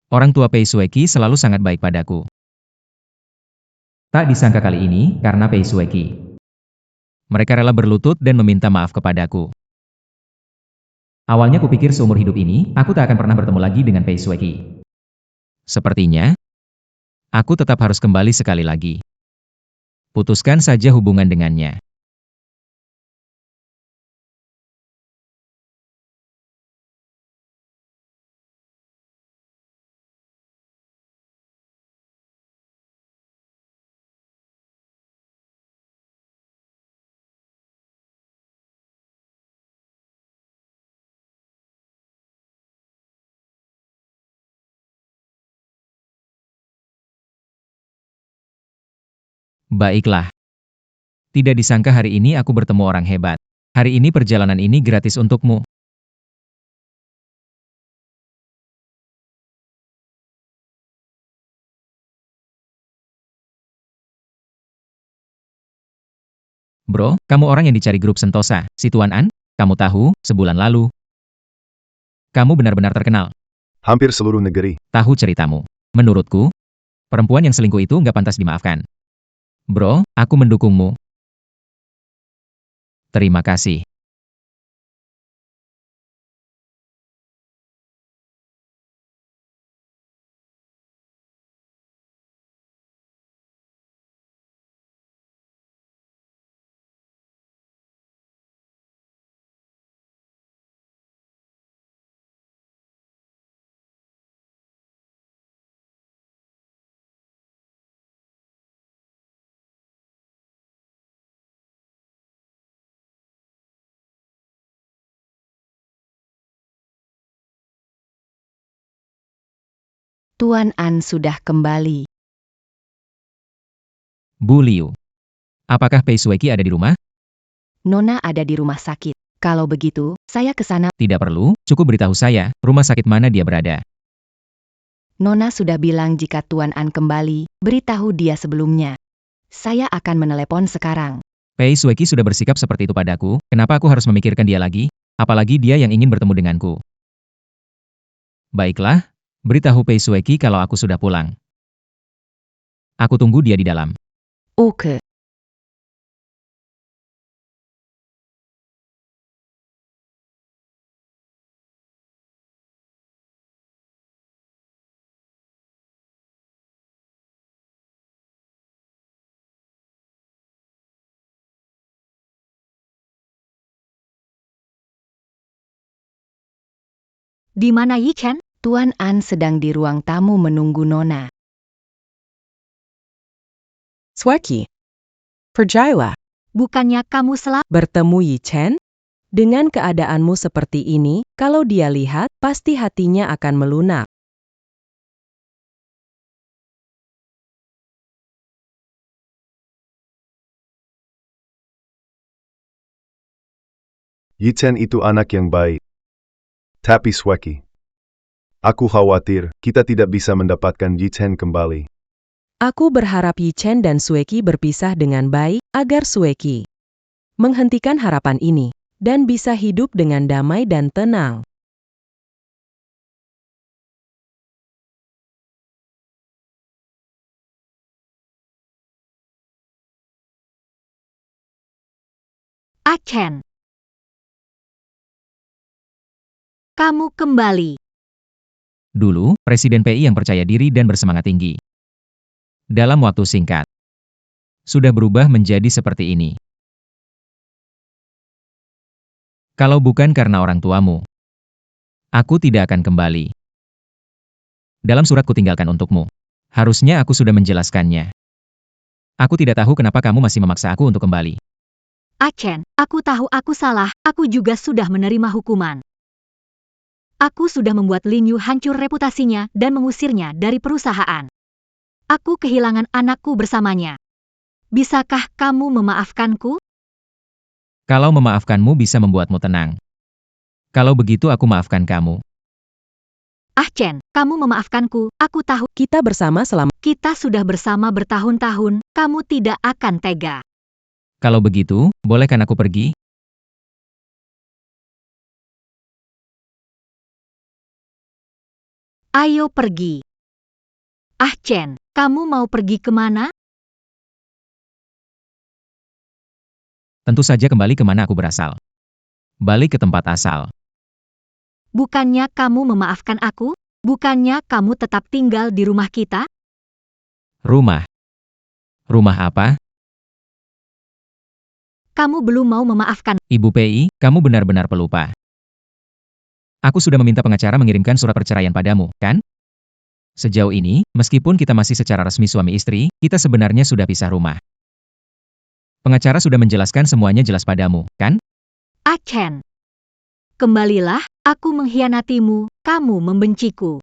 Orang tua Pei Sueki selalu sangat baik padaku. Tak disangka kali ini, karena Pei Sueki. Mereka rela berlutut dan meminta maaf kepadaku. Awalnya kupikir seumur hidup ini, aku tak akan pernah bertemu lagi dengan Pei Sueki. Sepertinya, aku tetap harus kembali sekali lagi. Putuskan saja hubungan dengannya. Baiklah. Tidak disangka hari ini aku bertemu orang hebat. Hari ini perjalanan ini gratis untukmu. Bro, kamu orang yang dicari grup Sentosa, si Tuan An? Kamu tahu, sebulan lalu, kamu benar-benar terkenal. Hampir seluruh negeri. Tahu ceritamu. Menurutku, perempuan yang selingkuh itu nggak pantas dimaafkan. Bro, aku mendukungmu. Terima kasih. Tuan An sudah kembali. Bu Liu. Apakah Pei Sueki ada di rumah? Nona ada di rumah sakit. Kalau begitu, saya ke sana. Tidak perlu, cukup beritahu saya, rumah sakit mana dia berada. Nona sudah bilang jika Tuan An kembali, beritahu dia sebelumnya. Saya akan menelepon sekarang. Pei Sueki sudah bersikap seperti itu padaku, kenapa aku harus memikirkan dia lagi? Apalagi dia yang ingin bertemu denganku. Baiklah, beritahu Pei Sueki kalau aku sudah pulang. Aku tunggu dia di dalam. Oke. Di mana Yi-chen? Tuan An sedang di ruang tamu menunggu Nona. Sueki. Percayalah, Bukannya kamu selalu... bertemu Yi-chen? Dengan keadaanmu seperti ini, kalau dia lihat, pasti hatinya akan melunak. Yi-chen itu anak yang baik. Tapi Sueki. Aku khawatir, kita tidak bisa mendapatkan Yi-chen kembali. Aku berharap Yi-chen dan Sueki berpisah dengan baik, agar Sueki menghentikan harapan ini, dan bisa hidup dengan damai dan tenang. Chen. Kamu kembali. Dulu, Presiden PI yang percaya diri dan bersemangat tinggi. Dalam waktu singkat, sudah berubah menjadi seperti ini. Kalau bukan karena orang tuamu, aku tidak akan kembali. Dalam surat kutinggalkan untukmu, harusnya aku sudah menjelaskannya. Aku tidak tahu kenapa kamu masih memaksa aku untuk kembali. Chen, aku tahu aku salah, aku juga sudah menerima hukuman. Aku sudah membuat Lin Yu hancur reputasinya dan mengusirnya dari perusahaan. Aku kehilangan anakku bersamanya. Bisakah kamu memaafkanku? Kalau memaafkanmu bisa membuatmu tenang. Kalau begitu aku maafkan kamu. Chen, kamu memaafkanku, aku tahu. Kita bersama selama... Kita sudah bersama bertahun-tahun, kamu tidak akan tega. Kalau begitu, bolehkan aku pergi? Ayo pergi. Chen, kamu mau pergi kemana? Tentu saja kembali kemana aku berasal. Balik ke tempat asal. Bukannya kamu memaafkan aku? Bukannya kamu tetap tinggal di rumah kita? Rumah. Rumah apa? Kamu belum mau memaafkan. Ibu PI, kamu benar-benar pelupa. Aku sudah meminta pengacara mengirimkan surat perceraian padamu, kan? Sejauh ini, meskipun kita masih secara resmi suami istri, kita sebenarnya sudah pisah rumah. Pengacara sudah menjelaskan semuanya jelas padamu, kan? Chen. Kembalilah, aku mengkhianatimu, kamu membenciku.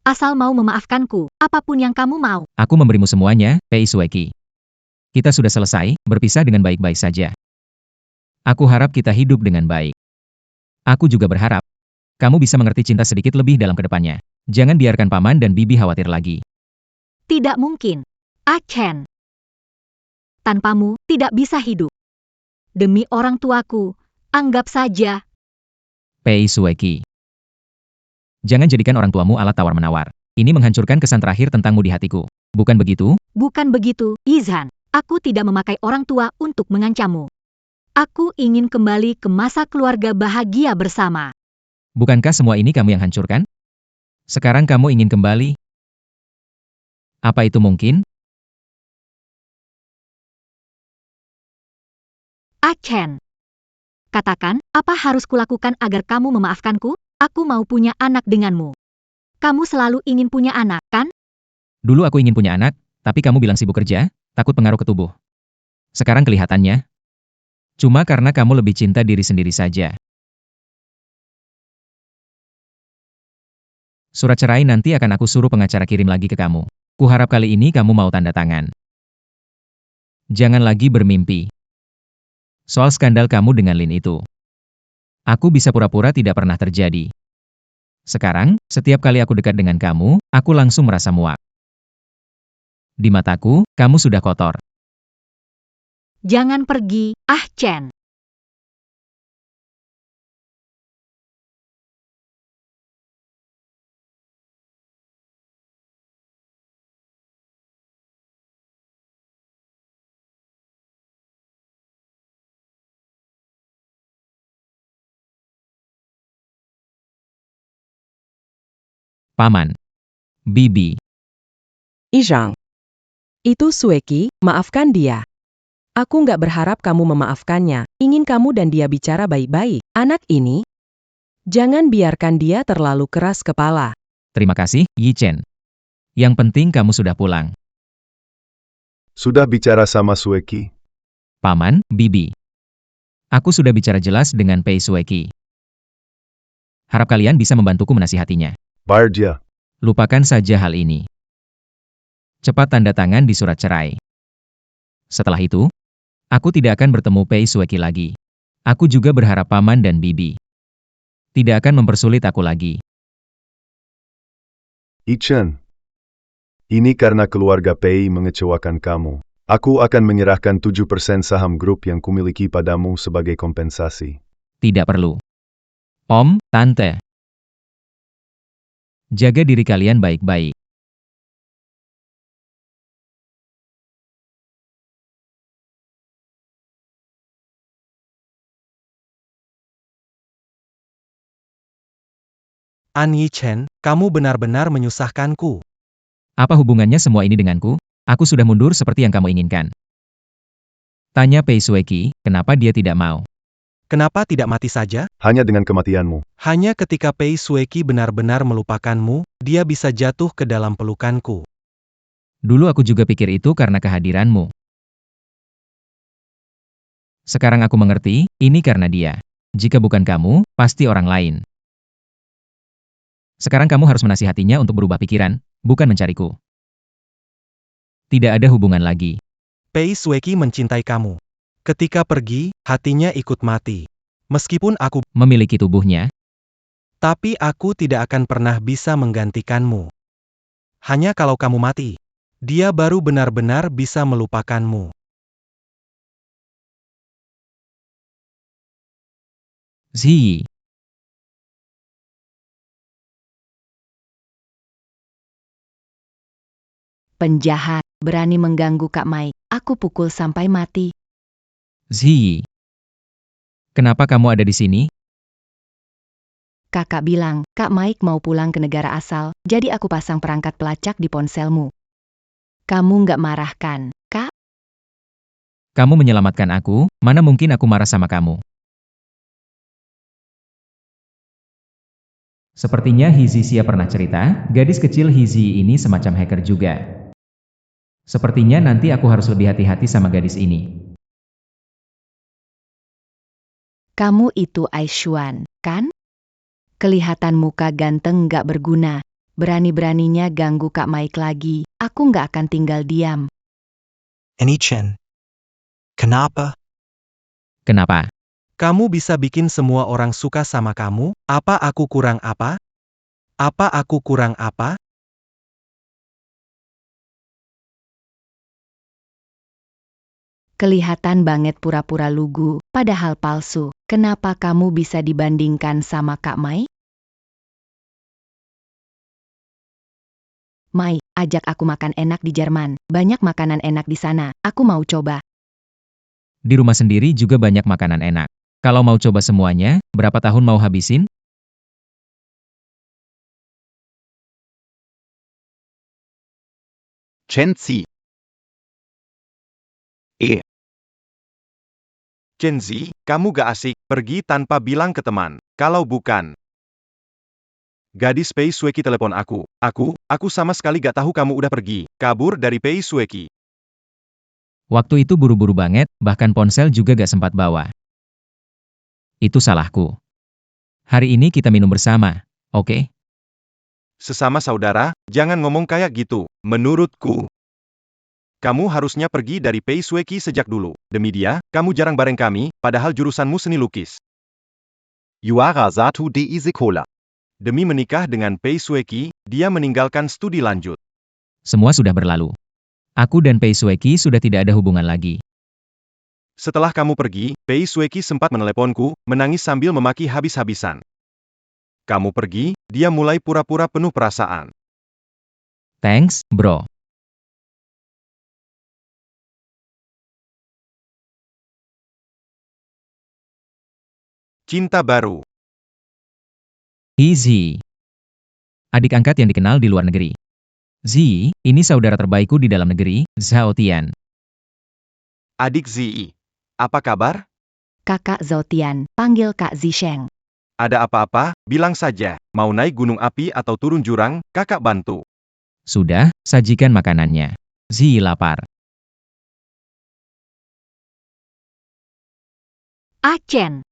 Asal mau memaafkanku, apapun yang kamu mau. Aku memberimu semuanya, PI Sueki. Kita sudah selesai, berpisah dengan baik-baik saja. Aku harap kita hidup dengan baik. Aku juga berharap kamu bisa mengerti cinta sedikit lebih dalam kedepannya. Jangan biarkan paman dan bibi khawatir lagi. Tidak mungkin. Chen. Tanpamu, tidak bisa hidup. Demi orang tuaku, anggap saja. PI Sueki. Jangan jadikan orang tuamu alat tawar-menawar. Ini menghancurkan kesan terakhir tentangmu di hatiku. Bukan begitu? Bukan begitu, Izhan. Aku tidak memakai orang tua untuk mengancammu. Aku ingin kembali ke masa keluarga bahagia bersama. Bukankah semua ini kamu yang hancurkan? Sekarang kamu ingin kembali? Apa itu mungkin? Chen. Katakan, apa harus kulakukan agar kamu memaafkanku? Aku mau punya anak denganmu. Kamu selalu ingin punya anak, kan? Dulu aku ingin punya anak, tapi kamu bilang sibuk kerja, takut pengaruh ke tubuh. Sekarang kelihatannya, cuma karena kamu lebih cinta diri sendiri saja. Surat cerai nanti akan aku suruh pengacara kirim lagi ke kamu. Kuharap kali ini kamu mau tanda tangan. Jangan lagi bermimpi soal skandal kamu dengan Lin itu. Aku bisa pura-pura tidak pernah terjadi. Sekarang, setiap kali aku dekat dengan kamu, aku langsung merasa muak. Di mataku, kamu sudah kotor. Jangan pergi, Chen. Paman. Bibi. Izhang. Itu Sueki, maafkan dia. Aku nggak berharap kamu memaafkannya, ingin kamu dan dia bicara baik-baik. Anak ini, jangan biarkan dia terlalu keras kepala. Terima kasih, Yi Chen. Yang penting kamu sudah pulang. Sudah bicara sama Sueki? Paman, Bibi. Aku sudah bicara jelas dengan Pei Sueki. Harap kalian bisa membantuku menasihatinya. Bayar dia. Lupakan saja hal ini. Cepat tanda tangan di surat cerai. Setelah itu, aku tidak akan bertemu Pei Sueki lagi. Aku juga berharap Paman dan Bibi tidak akan mempersulit aku lagi. Chen. Ini karena keluarga Pei mengecewakan kamu. Aku akan menyerahkan 7% saham grup yang kumiliki padamu sebagai kompensasi. Tidak perlu. Om, Tante. Jaga diri kalian baik-baik. An Yi-chen, kamu benar-benar menyusahkanku. Apa hubungannya semua ini denganku? Aku sudah mundur seperti yang kamu inginkan. Tanya Pei Sueki, kenapa dia tidak mau? Kenapa tidak mati saja? Hanya dengan kematianmu. Hanya ketika Pei Sueki benar-benar melupakanmu, dia bisa jatuh ke dalam pelukanku. Dulu aku juga pikir itu karena kehadiranmu. Sekarang aku mengerti, ini karena dia. Jika bukan kamu, pasti orang lain. Sekarang kamu harus menasihatinya untuk berubah pikiran, bukan mencariku. Tidak ada hubungan lagi. Pei Sueki mencintai kamu. Ketika pergi, hatinya ikut mati. Meskipun aku, Memiliki tubuhnya, tapi aku tidak akan pernah bisa menggantikanmu. Hanya kalau kamu mati, dia baru benar-benar bisa melupakanmu. Ziyi. Penjahat, berani mengganggu Kak Mike. Aku pukul sampai mati. Ziyi. Kenapa kamu ada di sini? Kakak bilang, Kak Mike mau pulang ke negara asal, jadi aku pasang perangkat pelacak di ponselmu. Kamu nggak marah kan, Kak? Kamu menyelamatkan aku, mana mungkin aku marah sama kamu? Sepertinya Hizisia pernah cerita, gadis kecil Hizi ini semacam hacker juga. Sepertinya nanti aku harus lebih hati-hati sama gadis ini. Kamu itu Aishuan, kan? Kelihatan muka ganteng nggak berguna. Berani-beraninya ganggu Kak Mike lagi. Aku nggak akan tinggal diam. An Yi-chen. Kenapa? Kenapa? Kamu bisa bikin semua orang suka sama kamu? Apa aku kurang apa? Apa aku kurang apa? Kelihatan banget pura-pura lugu, padahal palsu. Kenapa kamu bisa dibandingkan sama Kak Mai? Mai, ajak aku makan enak di Jerman. Banyak makanan enak di sana. Aku mau coba. Di rumah sendiri juga banyak makanan enak. Kalau mau coba semuanya, berapa tahun mau habisin? Chen Zi. Kenzi, kamu gak asik, pergi tanpa bilang ke teman. Kalau bukan. Gadis Pei Sueki telepon aku. Aku sama sekali gak tahu kamu udah pergi. Kabur dari Pei Sueki. Waktu itu buru-buru banget, bahkan ponsel juga gak sempat bawa. Itu salahku. Hari ini kita minum bersama, oke? Sesama saudara, jangan ngomong kayak gitu. Menurutku. Kamu harusnya pergi dari Pei Sueki sejak dulu. Demi dia, kamu jarang bareng kami, padahal jurusanmu seni lukis. Yuara Satu Dei Sekolah. Demi menikah dengan Pei Sueki, dia meninggalkan studi lanjut. Semua sudah berlalu. Aku dan Pei Sueki sudah tidak ada hubungan lagi. Setelah kamu pergi, Pei Sueki sempat meneleponku, menangis sambil memaki habis-habisan. Kamu pergi, dia mulai pura-pura penuh perasaan. Thanks, bro. Cinta baru. Zi. Adik angkat yang dikenal di luar negeri. Zi, ini saudara terbaikku di dalam negeri, Zhao Tian. Adik Zi. Apa kabar? Kakak Zotian, panggil Kak Zisheng. Ada apa-apa, bilang saja. Mau naik gunung api atau turun jurang, kakak bantu. Sudah, sajikan makanannya. Zi lapar. Achen.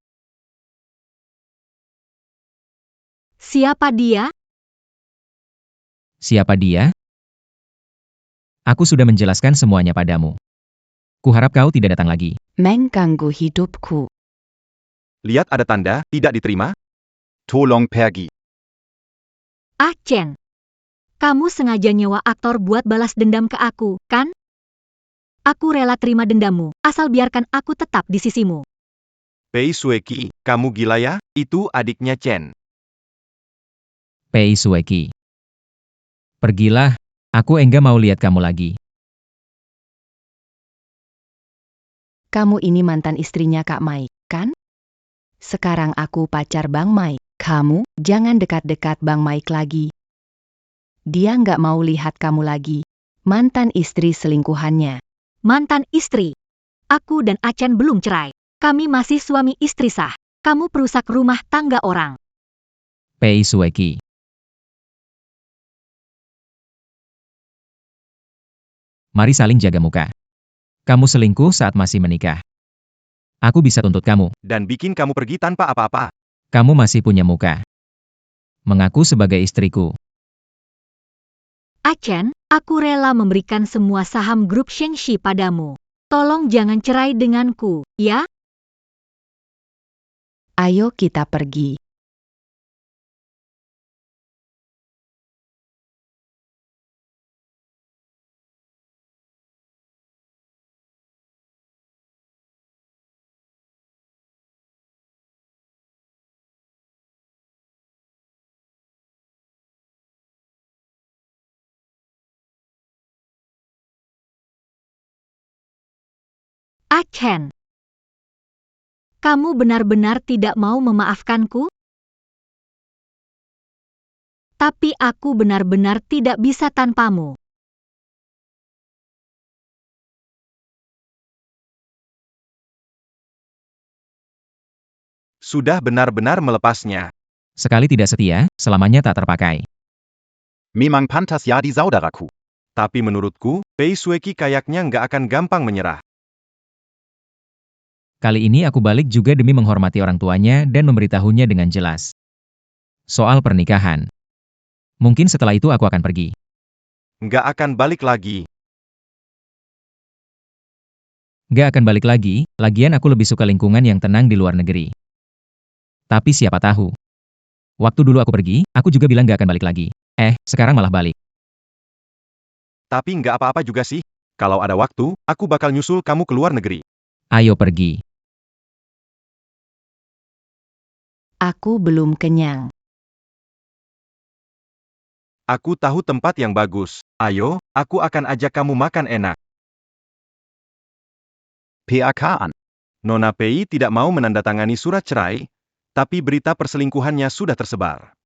Siapa dia? Siapa dia? Aku sudah menjelaskan semuanya padamu. Kuharap kau tidak datang lagi. Mengganggu hidupku. Lihat ada tanda, tidak diterima? Tolong pergi. Achen. Kamu sengaja nyewa aktor buat balas dendam ke aku, kan? Aku rela terima dendammu, asal biarkan aku tetap di sisimu. Pei Sueki, kamu gila ya? Itu adiknya Chen. Pei Sueki. Pergilah, aku enggak mau lihat kamu lagi. Kamu ini mantan istrinya Kak Mai, kan? Sekarang aku pacar Bang Mai. Kamu, jangan dekat-dekat Bang Mike lagi. Dia nggak mau lihat kamu lagi. Mantan istri selingkuhannya. Mantan istri. Aku dan Achen belum cerai. Kami masih suami istri sah. Kamu perusak rumah tangga orang. Pei Sueki. Mari saling jaga muka. Kamu selingkuh saat masih menikah. Aku bisa tuntut kamu. Dan bikin kamu pergi tanpa apa-apa. Kamu masih punya muka. Mengaku sebagai istriku. Achen, aku rela memberikan semua saham grup Shengxi padamu. Tolong jangan cerai denganku, ya? Ayo kita pergi. Achen. Kamu benar-benar tidak mau memaafkanku? Tapi aku benar-benar tidak bisa tanpamu. Sudah benar-benar melepasnya. Sekali tidak setia, selamanya tak terpakai. Memang pantas ya di saudaraku. Tapi menurutku, Pei Sueki kayaknya nggak akan gampang menyerah. Kali ini aku balik juga demi menghormati orang tuanya dan memberitahunya dengan jelas. Soal pernikahan. Mungkin setelah itu aku akan pergi. Nggak akan balik lagi. Nggak akan balik lagi, lagian aku lebih suka lingkungan yang tenang di luar negeri. Tapi siapa tahu. Waktu dulu aku pergi, aku juga bilang nggak akan balik lagi. Sekarang malah balik. Tapi nggak apa-apa juga sih. Kalau ada waktu, aku bakal nyusul kamu ke luar negeri. Ayo pergi. Aku belum kenyang. Aku tahu tempat yang bagus. Ayo, aku akan ajak kamu makan enak. PAK an. Nona Pei tidak mau menandatangani surat cerai, tapi berita perselingkuhannya sudah tersebar.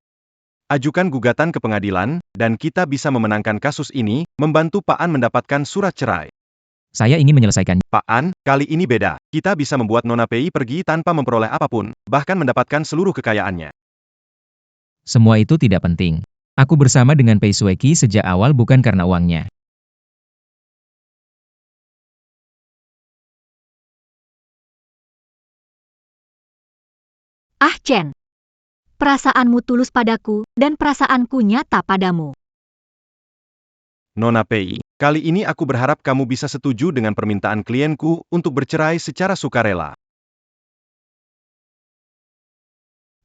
Ajukan gugatan ke pengadilan, dan kita bisa memenangkan kasus ini, membantu Pak An mendapatkan surat cerai. Saya ingin menyelesaikan. Pak An, kali ini beda. Kita bisa membuat Nona Pei pergi tanpa memperoleh apapun, bahkan mendapatkan seluruh kekayaannya. Semua itu tidak penting. Aku bersama dengan Pei Sueki sejak awal bukan karena uangnya. Chen. Perasaanmu tulus padaku, dan perasaanku nyata padamu. Nona Pei, kali ini aku berharap kamu bisa setuju dengan permintaan klienku untuk bercerai secara sukarela.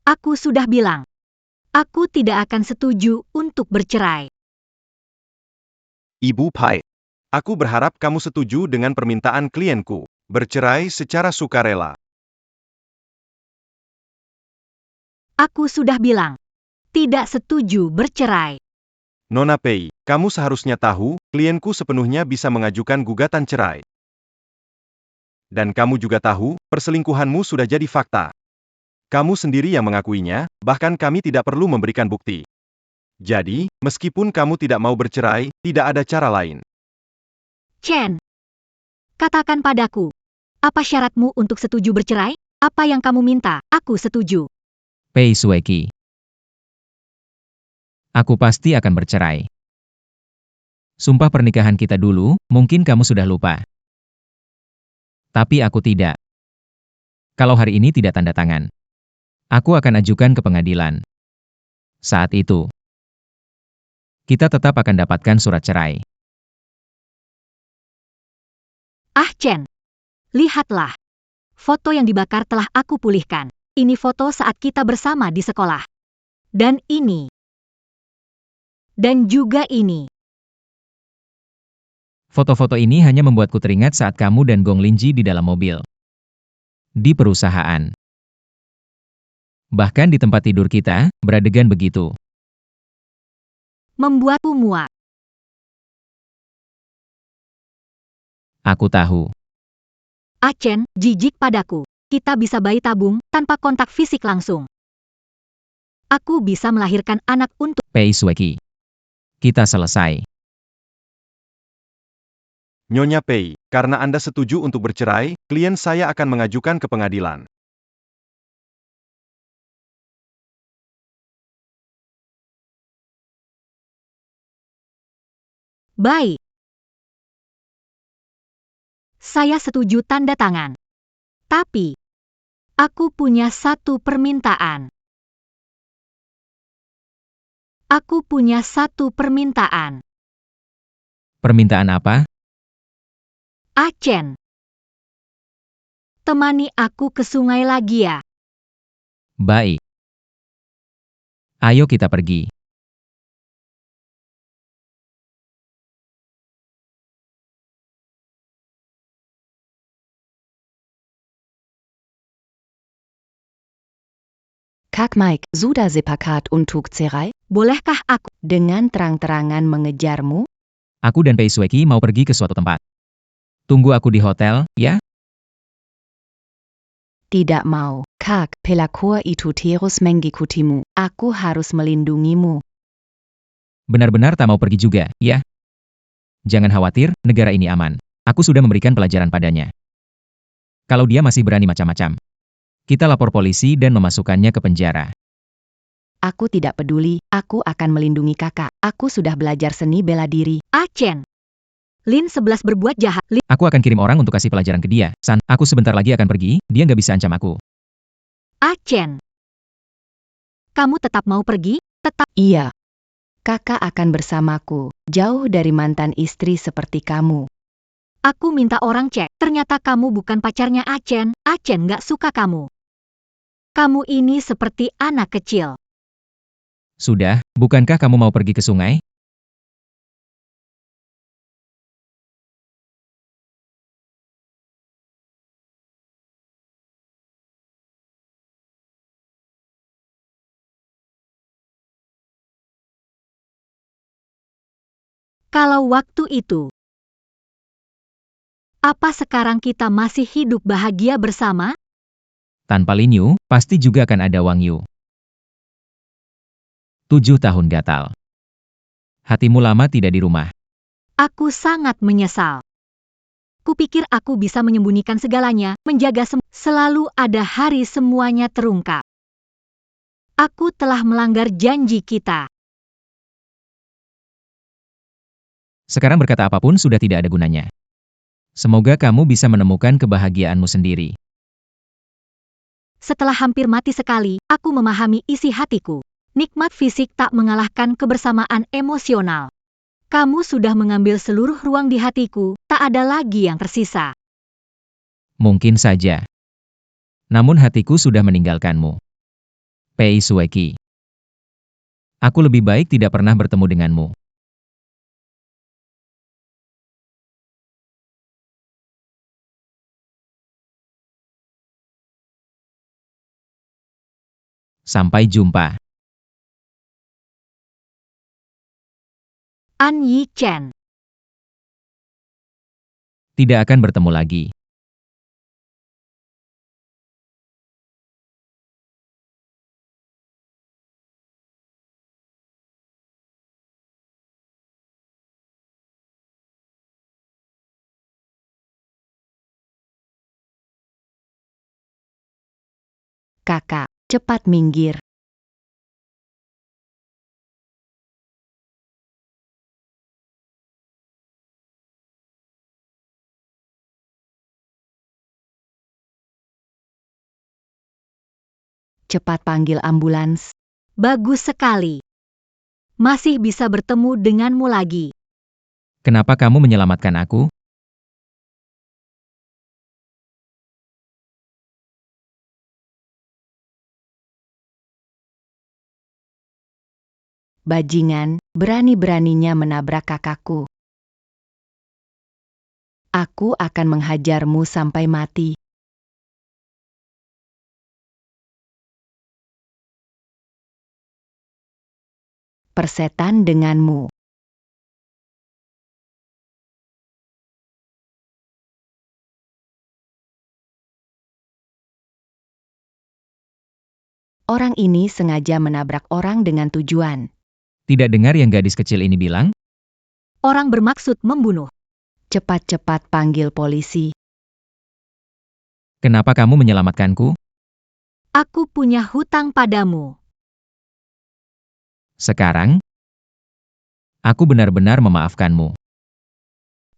Aku sudah bilang. Aku tidak akan setuju untuk bercerai. Ibu Pai. Aku berharap kamu setuju dengan permintaan klienku. Bercerai secara sukarela. Aku sudah bilang. Tidak setuju bercerai. Nona Pei, kamu seharusnya tahu, klienku sepenuhnya bisa mengajukan gugatan cerai. Dan kamu juga tahu, perselingkuhanmu sudah jadi fakta. Kamu sendiri yang mengakuinya, bahkan kami tidak perlu memberikan bukti. Jadi, meskipun kamu tidak mau bercerai, tidak ada cara lain. Chen. Katakan padaku. Apa syaratmu untuk setuju bercerai? Apa yang kamu minta, aku setuju. Pei Sueki. Aku pasti akan bercerai. Sumpah pernikahan kita dulu, mungkin kamu sudah lupa. Tapi aku tidak. Kalau hari ini tidak tanda tangan, aku akan ajukan ke pengadilan. Saat itu, kita tetap akan dapatkan surat cerai. Chen. Lihatlah. Foto yang dibakar telah aku pulihkan. Ini foto saat kita bersama di sekolah. Dan ini. Dan juga ini. Foto-foto ini hanya membuatku teringat saat kamu dan Gong Linji di dalam mobil. Di perusahaan. Bahkan di tempat tidur kita, beradegan begitu. Membuatku muak. Aku tahu. Chen, jijik padaku. Kita bisa bayi tabung, tanpa kontak fisik langsung. Aku bisa melahirkan anak untuk... Pei Sueki. Kita selesai. Nyonya Pei, karena Anda setuju untuk bercerai, klien saya akan mengajukan ke pengadilan. Baik. Saya setuju tanda tangan. Tapi, aku punya satu permintaan. Aku punya satu permintaan. Permintaan apa? Achen. Temani aku ke sungai lagi ya. Baik. Ayo kita pergi. Kak Mike, sudah sepakat untuk cerai? Bolehkah aku? Dengan terang-terangan mengejarmu? Aku dan Pei Sueki mau pergi ke suatu tempat. Tunggu aku di hotel, ya? Tidak mau. Kak, pelakor itu terus mengikutimu. Aku harus melindungimu. Benar-benar tak mau pergi juga, ya? Jangan khawatir, negara ini aman. Aku sudah memberikan pelajaran padanya. Kalau dia masih berani macam-macam, kita lapor polisi dan memasukkannya ke penjara. Aku tidak peduli, aku akan melindungi kakak. Aku sudah belajar seni bela diri. Achen. Lin 11 berbuat jahat. Aku akan kirim orang untuk kasih pelajaran ke dia. San, aku sebentar lagi akan pergi, dia nggak bisa ancam aku. Achen. Kamu tetap mau pergi? Tetap. Iya. Kakak akan bersamaku, jauh dari mantan istri seperti kamu. Aku minta orang cek. Ternyata kamu bukan pacarnya Achen. Achen nggak suka kamu. Kamu ini seperti anak kecil. Sudah, bukankah kamu mau pergi ke sungai? Kalau waktu itu, apa sekarang kita masih hidup bahagia bersama? Tanpa Lin Yu, pasti juga akan ada Wang Yu. 7 tahun gatal. Hatimu lama tidak di rumah. Aku sangat menyesal. Kupikir aku bisa menyembunyikan segalanya, menjaga selalu ada hari semuanya terungkap. Aku telah melanggar janji kita. Sekarang berkata apapun sudah tidak ada gunanya. Semoga kamu bisa menemukan kebahagiaanmu sendiri. Setelah hampir mati sekali, aku memahami isi hatiku. Nikmat fisik tak mengalahkan kebersamaan emosional. Kamu sudah mengambil seluruh ruang di hatiku, tak ada lagi yang tersisa. Mungkin saja. Namun hatiku sudah meninggalkanmu. Pei Sueki. Aku lebih baik tidak pernah bertemu denganmu. Sampai jumpa. An Yi Chen. Tidak akan bertemu lagi. Kakak, cepat minggir. Cepat panggil ambulans. Bagus sekali. Masih bisa bertemu denganmu lagi. Kenapa kamu menyelamatkan aku? Bajingan, berani-beraninya menabrak kakakku. Aku akan menghajarmu sampai mati. Persetan denganmu. Orang ini sengaja menabrak orang dengan tujuan. Tidak dengar yang gadis kecil ini bilang? Orang bermaksud membunuh. Cepat-cepat panggil polisi. Kenapa kamu menyelamatkanku? Aku punya hutang padamu. Sekarang, aku benar-benar memaafkanmu.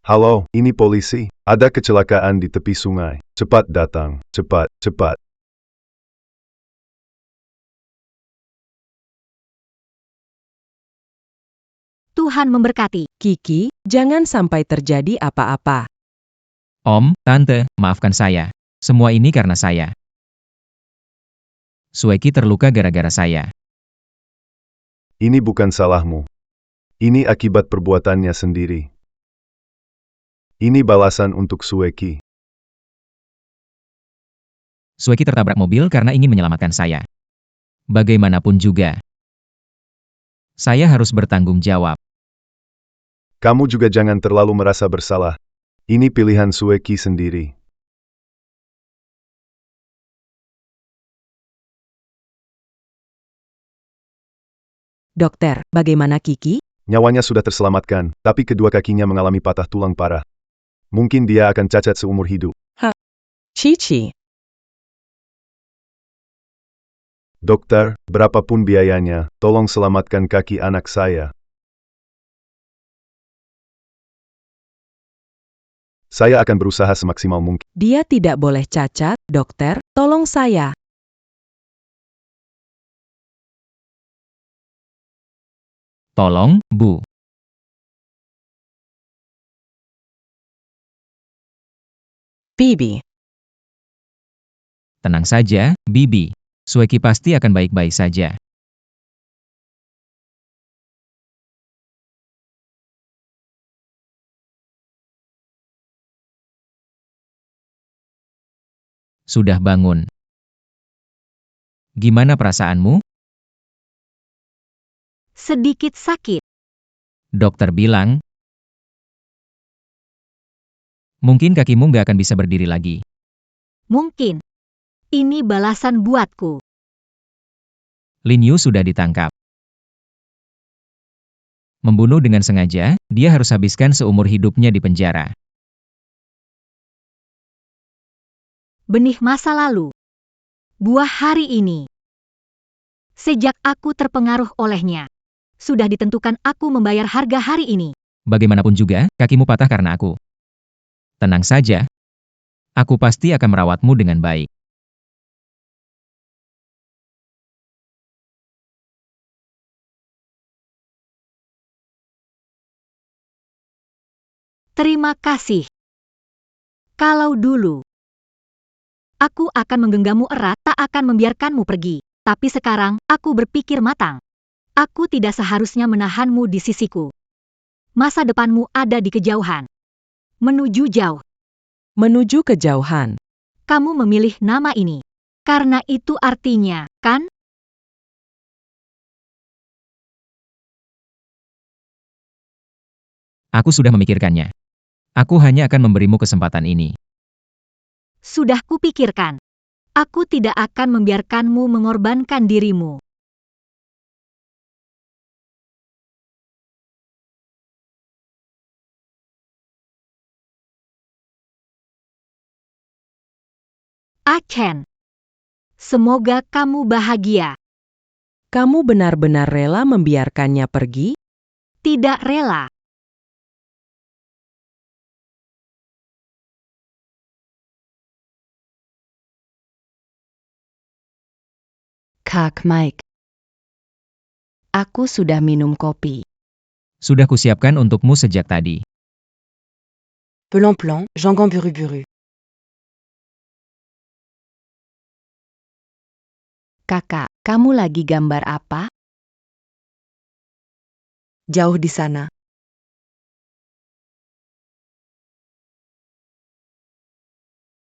Halo, ini polisi. Ada kecelakaan di tepi sungai. Cepat datang. Cepat, cepat. Tuhan memberkati. Kiki, jangan sampai terjadi apa-apa. Om, Tante, maafkan saya. Semua ini karena saya. Sueki terluka gara-gara saya. Ini bukan salahmu. Ini akibat perbuatannya sendiri. Ini balasan untuk Sueki. Sueki tertabrak mobil karena ingin menyelamatkan saya. Bagaimanapun juga, saya harus bertanggung jawab. Kamu juga jangan terlalu merasa bersalah. Ini pilihan Sueki sendiri. Dokter, bagaimana Kiki? Nyawanya sudah terselamatkan, tapi kedua kakinya mengalami patah tulang parah. Mungkin dia akan cacat seumur hidup. Cici. Dokter, berapapun biayanya, tolong selamatkan kaki anak saya. Saya akan berusaha semaksimal mungkin. Dia tidak boleh cacat, dokter, tolong saya. Tolong, Bu. Bibi. Tenang saja, Bibi. Sueki pasti akan baik-baik saja. Sudah bangun. Gimana perasaanmu? Sedikit sakit. Dokter bilang, mungkin kakimu nggak akan bisa berdiri lagi. Mungkin. Ini balasan buatku. Lin Yu sudah ditangkap. Membunuh dengan sengaja, dia harus habiskan seumur hidupnya di penjara. Benih masa lalu. Buah hari ini. Sejak aku terpengaruh olehnya, sudah ditentukan aku membayar harga hari ini. Bagaimanapun juga, kakimu patah karena aku. Tenang saja. Aku pasti akan merawatmu dengan baik. Terima kasih. Kalau dulu aku akan menggenggammu erat, tak akan membiarkanmu pergi. Tapi sekarang, aku berpikir matang. Aku tidak seharusnya menahanmu di sisiku. Masa depanmu ada di kejauhan. Menuju jauh. Menuju kejauhan. Kamu memilih nama ini. Karena itu artinya, kan? Aku sudah memikirkannya. Aku hanya akan memberimu kesempatan ini. Sudah kupikirkan. Aku tidak akan membiarkanmu mengorbankan dirimu. Achen. Semoga kamu bahagia. Kamu benar-benar rela membiarkannya pergi? Tidak rela. Kak Mike. Aku sudah minum kopi. Sudah kusiapkan untukmu sejak tadi. Plan-plan, jangan buru-buru. Kakak, kamu lagi gambar apa? Jauh di sana,